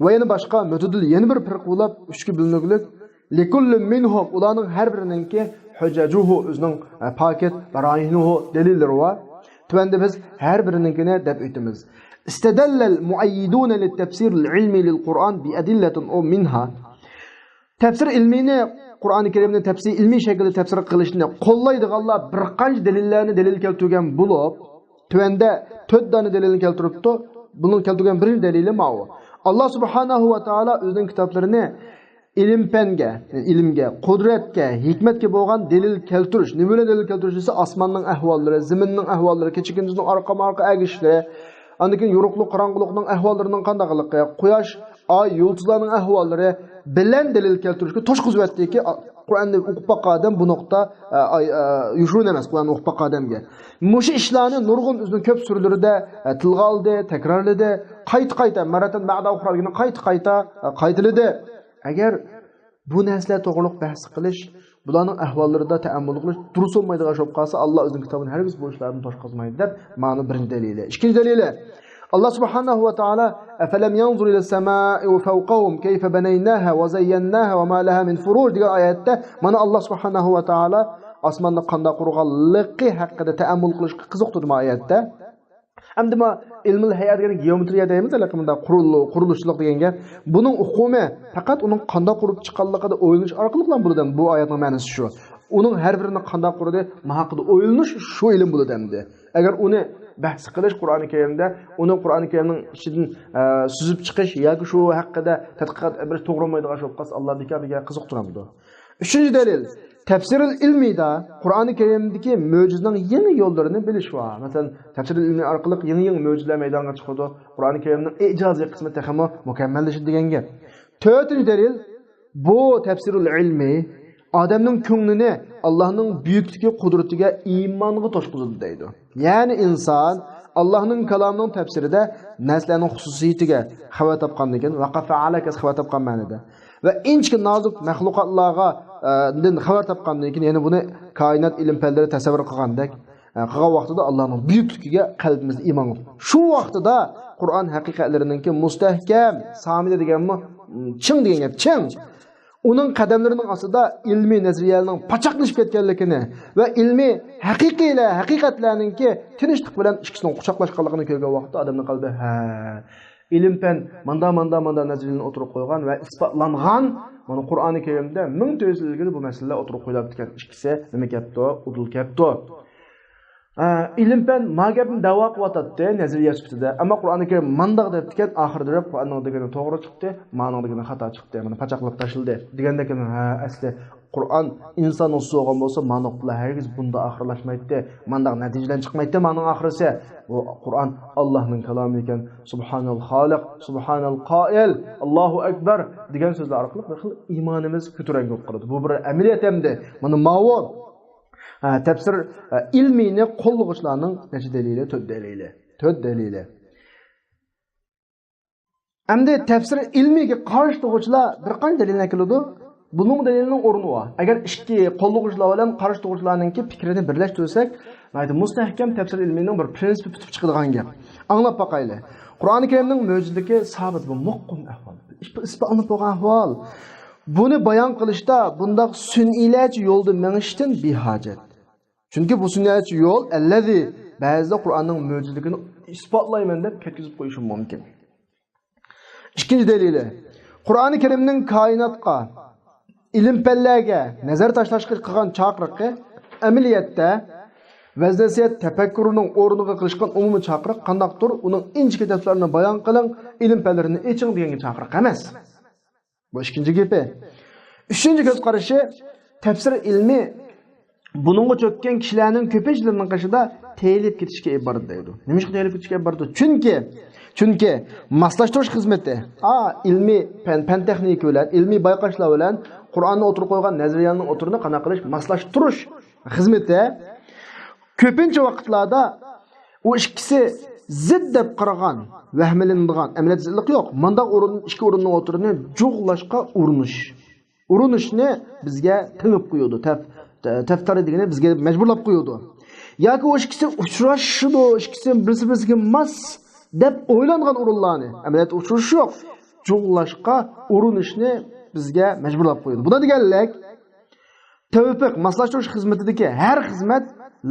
va yana boshqa mutadil yana bir firqa bo'lib uchga bo'linuglik likulli minhum ularning har birininki hujjajuhu o'zining paket barayinuhu dalillari va tuvanda biz har birininkini deb o'tamiz. Istadallal muayyiduna lit-tafsir al-ilmi lil-Qur'an bi adillatin aw minha. Tafsir ilmini Qur'oni Karimni ilmiy shaklda tafsir qilishni qo'llaydiganlar bir qancha dalillarni dalil keltirgan bo'lib, Tövende 4 tane delilini keltiripti. Bunun keltirgen birinci delili ma'u. Allah subhanahu ve taala özünün kitaplarını ilimge, kudretge, hikmetge bo'lgan delil keltirish. Nimele delil keltirish ise asmanның ahvollari, ziminning ahvollari, kechikindizning arqa agishleri, andikin yoruqluq, qarang'uliqning ahvollarining qandaqligi, quyosh, ay, yulduzlarning ahvollari bilan delil keltirishga to'shqizvatdiki, Qur'onni o'qib boqqan bu nuqta yushurun emas, Qur'onni o'qib boqqanga. Mushu ishlarni nurg'un o'zining ko'p surlarida tilga oldi, takrorladi, qayta maratan ba'da uxralgini qayta qaytiladi. Agar bu narsalar to'g'riliq bahs qilish, bularning ahvollarida ta'ammul qilish durust bo'lmaydigan bo'lib qolsa, Alloh o'zining kitobini hargiz bu ishlarni to'shqazmaydi deb ma'no birinchi dalili. Ikkinchi dalili Allah subhanahu wa ta'ala afalam yanzur ila as-samaa'i wa fawqahum kayfa banaynaha wa zayyanaha wa ma laha min furuj degan oyatda mana Allah subhanahu wa ta'ala osmonni qanday qurganligi haqida ta'ammul qilishga qiziqtirdi bu oyatda. Hamda ma ilmul hayat degan geometriya deymiz, alaqamda qurilishchilik deganga. Buning uqumi faqat uning qanday qurib chiqqanligida o'ylanish orqali bo'ladi. Bu oyatning ma'nosi shu. Uning har birini qanday qurdi, mahaqida o'ylanish shu ilm bo'ladi endi. Agar uni bahs qilish Qur'oni Karimda, uni Qur'oni Karimning ichidan suzib chiqish yoki shu haqida tadqiqot bir to'g'ri bo'lmaydigan bo'lib qolsa, Alloh beka qiziqtiradi. Üçüncü delil, tefsiril ilmida Qur'oni Karimdagi mo'jizaning yangi yo'llarini bilish va. Masalan, tefsiril ilmi orqali yangi mo'jizalar maydonga chiqadi. Qur'oni Karimning ijoziy qismi taxamo mukammallashishi degan gap. To'rtinchi delil, bu tefsirul ilmi odamning ko'nglini Allohning buyukligi, qudratiga, iymonga to'shqizadi deydi. Ya'ni inson Allohning kalomining tafsirida narsalarning xususiyatiga xabar topgandan keyin vaqafa alakas xabar topgan ma'noda va inchki nozik mahluqotlarga xabar topgandan keyin yana buni koinot ilm fanlari tasavvur qilgandek qilgan vaqtida Allohning buyukligiga qalbimizda iymon. Shu vaqtida Qur'on haqiqatlarininki mustahkam, samida deganmi, ching degan gap, ching. Uning qadamlarining ostida ilmiy nazariyalarning pachaqlashib ketganligini va ilmiy haqiqatlarningki tinchlik bilan ikkisining quchoqlashganligini ko'rgan vaqtda odamning qalbi ilm fan manda nazariyalarni o'tirib qo'ygan va isbotlangan. Mana Qur'oni Karimda 1400 yil ilgari bu masalalar o'tirib qo'yilib ketgan. Ikkisi nima gapdi? Udul gapdi. Ilm fan magabni da'vo qilyapti nazariya sifatida, ammo Qur'oni Karim mandaq deb ketgan, oxirida Qur'onning degani to'g'ri chiqdi, ma'noning degani xato chiqdi. Mana pachaqlab tashildi. Deganda keyin asli Qur'on inson usulgan bo'lsa, ma'no bilan hargiz bunda oxirlashmaydi. Mandaq natijadan chiqmaydi ma'noning oxirisi. Bu Qur'on Allohning kalomi ekan. Subhanal xoliq, subhanal qoil, Allohu akbar degan so'zlar orqali bir xil iymonimiz ko'taran bo'lib qoladi. Bu bir amaliyat hamda. Mana ma'vo tefsir ilmini qo'llovchilarning necha dalili? 4 dalili. Endi tefsir ilmiga qarshi turuvchilar bir qancha dalillar keladi. Buning dalilining o'rni bor. Agar ikki qo'llovchilar bilan qarshi turuvchilarningki fikrini birlashtirsak, mayda mustahkam tefsir ilmining bir prinsipi tutib chiqadigan gap. Anglab boqaylik. Qur'oni Karimning mo'jizaligi sabit bu muqqim ahvol. Isbotlanib bo'lgan ahvol. Buni bayon qilishda bundaq sun'iylach yo'lda mengishdan behojat. Chunki bu sun'iylach yo'l allazi ba'zida Qur'onning mo'jizaligini isbotlayman deb ketkizib qo'yishi mumkin. Ikkinchi dalili, Qur'oni Karimning koinotga, ilm fanlarga nazar tashlashga qilgan chaqiriqi amaliyotda vaziyat tafakkurining o'rniga qilishgan umumiy chaqiriq qandaqdir, uning inchki tafsilarini bayon qiling, ilm fanlarini eching degan chaqiriq emas. Bu ikkinchi gapi. Uchinchi ko'z qarashi, tafsir ilmi buningga cho'kkan kishilarning ko'pinchilarining qashida teyilib ketishga iborat deydi. Nima uchun teyilib ketishga iborat? Chunki maslashtirish xizmati, ilmiy fan texnika bilan, ilmiy bayqashlar bilan Qur'onni o'tirib qo'ygan nazariyaning o'tirini qanaqa qilish, maslashtirish xizmati ko'pincha vaqtlarda u ikkisi zid deb qaragan, vahmilinadigan amaliyat zidlik yo'q. Manda ikki o'rinning o'tirini jug'lashga urinishni bizga tingib qo'yadi. Taftari degani bizga majburlab qo'yadi. Yoki o ikkisi uchrashishdi, ikkisi birisi-birisiga mas deb o'ylangan o'rinlarni amaliyat uchrashish yo'q. Jug'lashga urinishni bizga majburlab qo'yadi. Buna deganlik tavfiq maslashtirish xizmatidagi har xizmat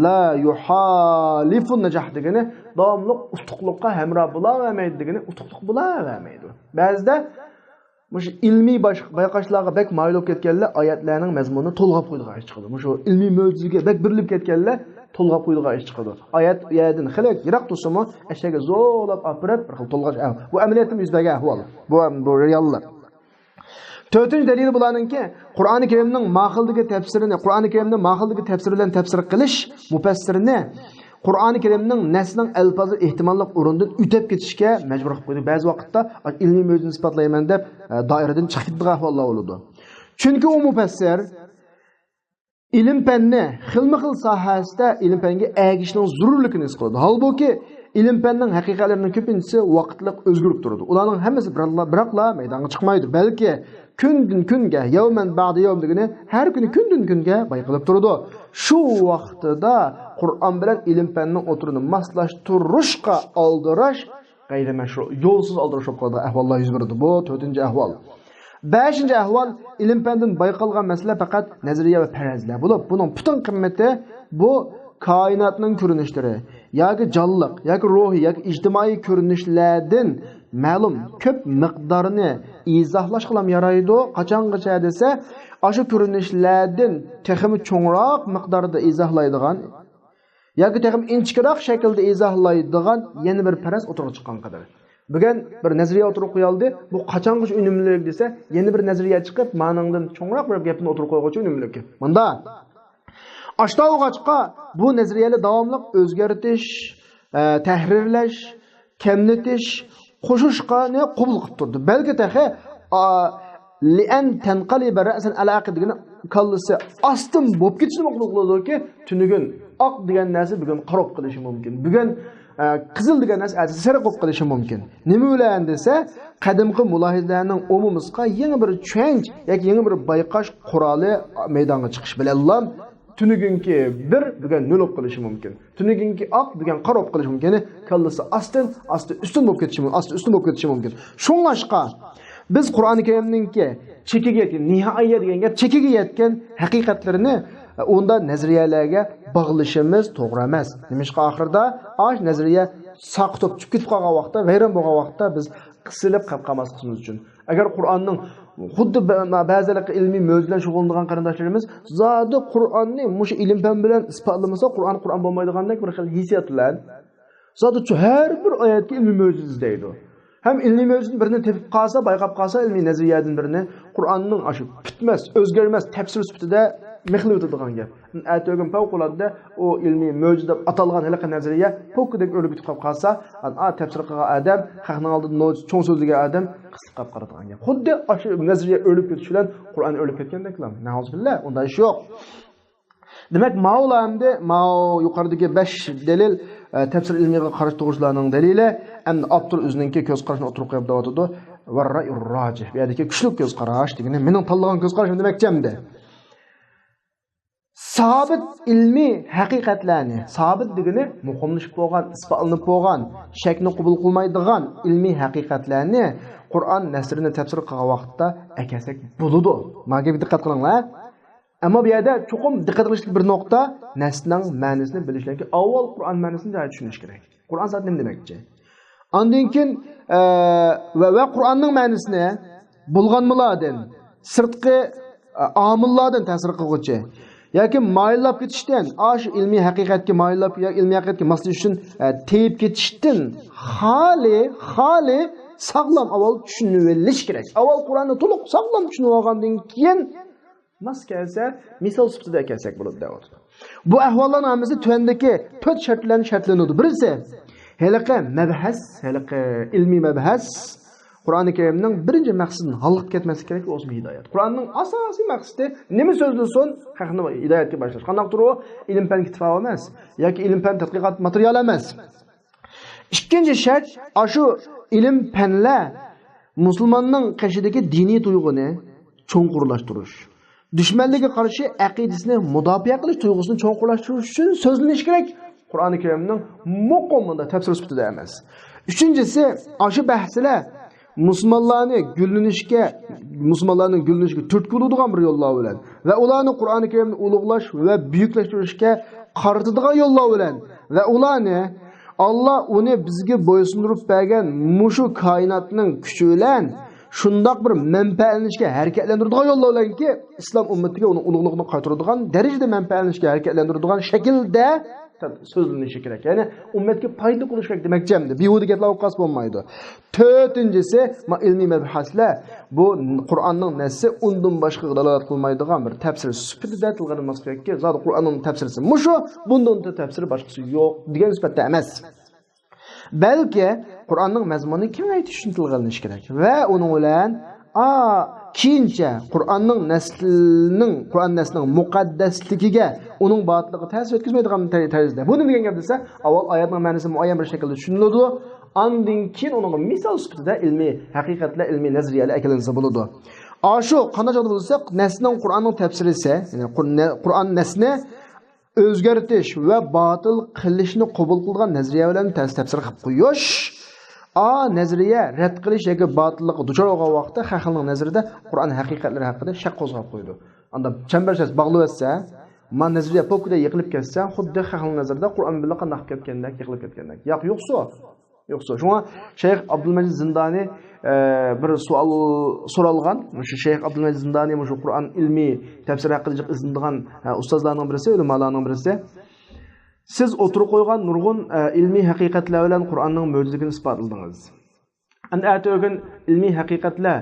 la yuhalifun najah degani davomli utuqliqqa hamroh bo'lavermaydi degani utuqliq bo'lavermaydi. Ba'zida Mush ilmiy bayqashlarga bek mayil bo'lib ketganlar oyatlarning mazmunini to'lg'ab qo'ydigan chiqadi. Mush ilmiy mo'jizaga bek birilib ketganlar to'lg'ab qo'ydigan ish chiqadi. Oyat yerdan xilak yiroq tursa-mu, ashtaga zo'lab apirib bir xil to'lg'ash. Bu amaliyotda yuz bergan ahvol. Bu reallik. To'rtinchi dalili bularninki Qur'oni Karimning ma'qildagi tafsirini, Qur'oni Karimning ma'qildagi tafsiri bilan tafsir qilish mufassirini Qur'oni Karimning nasning alfozi ehtimolli o'rindan o'tib ketishga majbur qilib qo'ydi. Ba'zi vaqtda ilmiy mo'jizani isbotlayman deb doiradan chiqib ketgan ahvollar bo'ladi. Chunki u mufassir ilm-fanni xilma-xil sohasida ilm-fanga agishning zarurligini his qiladi. Holbuki ilm-fanning haqiqatlarining ko'pinchisi vaqtliq o'zgarib turadi. Ularning hammasi biroqla maydonga chiqmaydi. Balki kundan kunga, yawman ba'da yawm degani har kuni kundan kunga bayqalib turadi. Shu vaqtida Qur'on bilan ilm-fanning o'tirini moslashtirishga oldirash g'ayri mashru, yo'lsiz oldirish bo'lgan ahvollar yuz beradi. Bu 4-ahvol. 5-ahvol ilm-fandan bayqalgan masala faqat nazariya va farazlar bo'lib, buning butun qimmati bu koinotning ko'rinishlari yoki jonliq yoki ruhiy yoki ijtimoiy ko'rinishlardan ma'lum ko'p miqdorini izohlash qilam yaraydi. Qachongacha desa, o'sha ko'rinishlardan texmi cho'ngroq miqdorda izohlaydigan yoki texmi inchikroq shaklda izohlaydigan yana bir faraz o'tirib chiqqan qadar. Bugun bir nazariya o'tirib qo'yildi. Bu qachongacha unumli desa, yana bir nazariya chiqib, ma'nodan cho'ngroq bir gapni o'tirib qo'yguncha unumli. Bunda Aştağıqaçqa bu nazariyani davomli o'zgartish, tahrirlash, kamlatish, qo'shishqa ne qabul qilib turdi. Balki tahi li'an tanqaliba ra'san ala aqidini kallisi astin bo'lib ketishini qabul qiladi-ki, tunugun oq degan narsa bugun qaroq qilishi mumkin. Bugun qizil degan narsa sariq bo'lib qilishi mumkin. Nima bilan desa, qadimgi mulohizlarning umumizga yangi bir tushunch yoki yangi bir bayqash quroli maydonga chiqish bilan tunugunki bir bugun nol bo'lib qilishi mumkin. Tunugunki oq bugun qora bo'lib qilishi mumkin. Kallasi asti ustun bo'lib ketishi mumkin. Asti ustun bo'lib ketishi mumkin. Shunlashqa biz Qur'oni Karimningki chekiga yetgan, nihoya degan gap chekiga yetgan haqiqatlarini onda nazariyalarga bog'lashimiz to'g'ri emas. Nimishqa oxirida osh nazariya saqtib chiqib qolgan vaqtda, vayron bo'lgan vaqtda biz qisilib qolmasligimiz uchun. Agar Qur'onning xuddi ba'zilar ilmiy mo'jizalar shug'ullangan qarindoshlarimiz zodi Qur'onni mush ilm-fan bilan isbotlamasa Qur'on bo'lmaydigandek bir xil hissiyat bilan zodi har bir oyatga ilmiy mo'jiza deydi. Ham ilmiy mo'jizani birini tepib qolsa, bayqab qolsa ilmiy nazariyadan birini Qur'onning ashu bitmas, o'zgarmas tafsir sifatida mexli o'tadigan gap. Aytgan favqulodda o ilmiy mo'jiza deb atalgan halaqa nazariya po'kdek o'lib bitib qolsa, tafsir qilgan odam, xalqning oldida cho'ng so'zligan odam qisib qolib qaradigan gap. Xuddi ashu nazariya o'lib ketish bilan Qur'on o'lib ketgandeklar. Na'uzubillah, unday ish yo'q. Demak, Mavlamda yuqoridagi 5 dalil tafsir ilmiga qarash to'g'rilarning dalili, endi avtor o'zininki ko'z qarashini o'tirib qo'yib davotida va ra'yur rojih. Bu yerdagi kuchli ko'z qarash degani mening tanlagan ko'z qarashim demakchamdi. Sabit ilmiy haqiqatlarni, sabit degani muhimlashib bo'lgan, isbotlanib bo'lgan, shakni qabul qilmaydigan ilmiy haqiqatlarni Qur'on nasrini tafsir qilgan vaqtda akasak bo'ladi. Menga diqqat qilinglar. Ammo bu yerda cho'qim diqqat qilishlik bir nuqta, nasning ma'nosini bilishlarga avval Qur'on ma'nosini tushunish kerak. Qur'on zot nima demakchi? Ondan keyin va Qur'onning ma'nosini bo'lganlardan, sirtqi omillardan ta'sir qiluvchi yoki moyillab ketishdan, osh ilmiy haqiqatga moyillab yoki ilmiy haqiqatga moslashish uchun teyib ketishdan xoli sog'lom avval tushunib olish kerak. Avval Qur'onni to'liq sog'lom tushunib olgandan keyin nas kelsa, misol sifatida kelsak bo'ladi deyapti. Bu ahvollarning hammasi tuandagi 4 shartlarni shartlanadi. Birinchisi, halaqa mabhas, halaqa ilmiy mabhas Qur'oni Karimning birinchi maqsadini halq ketmasi kerak o'z hidoyat. Qur'onning asosiy maqsadi nima so'zlasin, xalqni hidoyatga boshlash. Qanday turib, ilm-fan kitob emas yoki ilm-fan tadqiqot material emas. Ikkinchi shart, shu ilm-fanlar musulmonning qashidagi diniy tuyg'uni cho'nqurlashtirish. Dushmanlarga qarshi aqidasini mudofaa qilish tuyg'usini cho'nqurlashtirish uchun so'zlanish kerak. Qur'oni Karimning muqommida tafsir sifatida emas. Uchinchisi, shu bahslar musulmonlarning gullanishga turtki bo'ladigan bir yo'llar bilan va ularni Qur'oni Karimni ulug'lash va buyuklashtirishga qaratadigan yo'llar bilan va ularni Allah uni bizga bo'ysundirib bergan mushu koinotning kuchi bilan shundoq bir manfaatlanishga harakatlantiradigan yo'llar bilanki islom ummatiga uni ulug'ligini qaytaradigan darajada manfaatlanishga harakatlantiradigan shaklda so'zlanishi kerak. Ya'ni ummatga foyda qilish kerak demakchi hamda. Behuda gaplar o'qas bo'lmaydi. To'rtinchisi, ilmiy mabhaslar bu Qur'onning nassi undan boshqa dalolat qilmaydigan bir tafsir sifatida tilganimiz kerakki, zot Qur'onning tafsirisi mushu, bundan tafsiri boshqasi yo'q degan sifatda emas. Balki Qur'onning mazmuni kengaytirish uchun tilganish kerak va uning bilan keyincha Qur'on naslining muqaddasligiga uning botiliga ta'sir o'tkazmaydigan tarzda. Buni degan gap desa, avval oyatning ma'nosi muayyan bir shaklda tushuniladi. Ondan keyin uning misol sifatida ilmiy haqiqatlar, ilmiy nazariyalar akalansa bo'ladi. Shu qanday joyda bo'lsa, nasning Qur'onning tafsirisi, ya'ni Qur'on nasni o'zgartish va botil qilishni qabul qilgan nazariya bilan tafsir qilib qo'yish, nazariya rad qilish yoki botillikqa duchor bo'lgan vaqtda xalqning nazarida Qur'on haqiqatlari haqida shak qo'zg'ab qo'ydi. Unda chambarchas bog'lab etsa, man nazariya pokida yiqilib ketsa, xuddi xalqning nazarida Qur'on bilan qanday ketgandek, yiqilib ketgandek. Yo'qsa. Shunga Shayx Abdulmajid Zindani bir savol so'ralgan. Shu Shayx Abdulmajid Zindani shu Qur'on ilmiy tafsir haqida izlanadigan ustozlarning birisi, ulamolarning birisi. Siz o'tirib qo'ygan nurg'un ilmiy haqiqatlar bilan Qur'onning mo'jizaligini isbotladingiz. Endi ertaga ilmiy haqiqatlar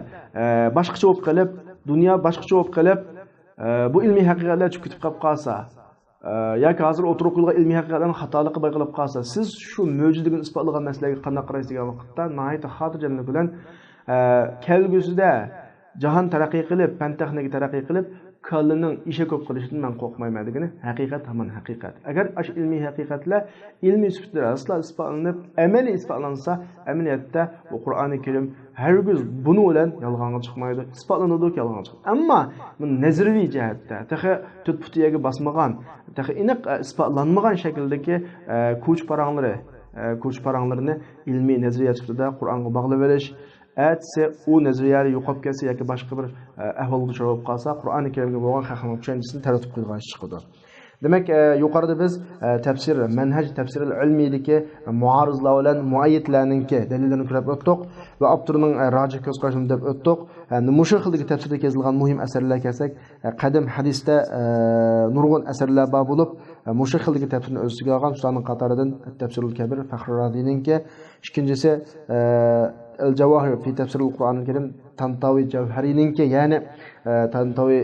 boshqacha bo'lib qolib, dunyo boshqacha bo'lib qolib, bu ilmiy haqiqatlar cho'kib qolib qolsa, yoki hozir o'tirib qo'yilgan ilmiy haqiqatlarning xatoligi bayqalib qolsa, siz shu mo'jizaligini isbotlagan masalaga qanday qaraysiz degan vaqtda nihoyat xotirjamlik bilan kelgusida jahon taraqqiy qilib, fan texnika taraqqiy qilib, kallining ishe ko'p qilishidan men qo'rqmayman degani haqiqat hamon haqiqat. Agar ash ilmiy haqiqatlar ilmiy sifatida asla isbotlanib, amaliy isbotlansa, amaliyotda bu Qur'oni Karim hargiz buni bilan yolg'onga chiqmaydi. Isbotlanadi, yolg'onga chiqadi. Ammo bu nazariy jihatda, taxi tutputiyaga bosmagan, taxi aniq isbotlanmagan shakldagi kuch paranglarini ilmiy nazariya sifatida Qur'onga bog'lab berish, atse u nazariyani yo'qolib ketsa yoki boshqa bir ahvolga duchor bo'lib qolsa, Qur'oni Karimga bo'lgan xalqning tushunchisini taratib qo'ygan chiqadi. Demak, yuqorida biz tafsir, manhaj tafsir ilmiydagi muarizlar bilan muayyidlarningki dalillarni ko'rib o'tdik va avtorning rojih ko'z qarashini deb o'tdik. Mushu xildagi tafsirda yozilgan muhim asarlar kelsak, qadim hadisda nurg'un asarlar bor bo'lib, mushu xildagi tafsirni o'z ichiga olgan ularning qatoridan Tafsirul Kabir Faxrurraziningki, ikkinchisi El-Jawahir fi Tafsirul Qur'onil Karim Tantavi Javharininki, ya'ni Tantavi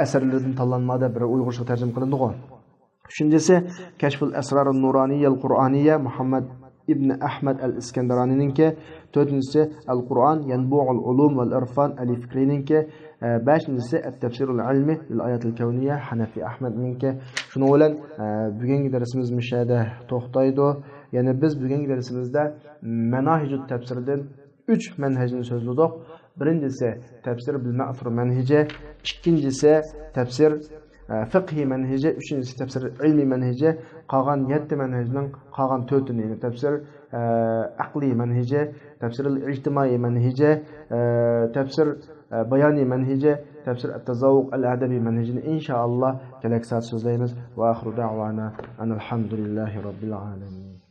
asarlardan tanlanmada bir Uyg'urcha tarjima qilingan. Uchinchisi Kashful Asrarun Nuraniyal Qur'aniyya Muhammad ibn Ahmad al-Iskandaranininki, to'rtinchisi Al-Qur'on Yanbu'ul Ulum wal Irfan al-Fikrininki, beshinchisi At-Tafsirul Ilmi lil Ayatil Kawniyya Hanafi Ahmadninki. Shuning bilan bugungi darsimiz mishada to'xtaydi. Ya'ni biz bugungi darsimizda manahijut tafsirdan 3 manhajni so'zladik. Birinchisi tafsir bil ma'thur manhaji, ikkinchisi tafsir fiqhi manhaji, uchinchisi tafsir ilmiy manhaji, qolgan 7 manhajning qolgan 4-ni, ya'ni tafsir aqliy manhaji, tafsir ijtimoiy manhaji, tafsir bayoniy manhaji, tafsir at-tazawuq al-adabiy manhajini inshaalloh kelasi so'zlaymiz. Va oxiru da'vana alhamdulillahi robbil alamin.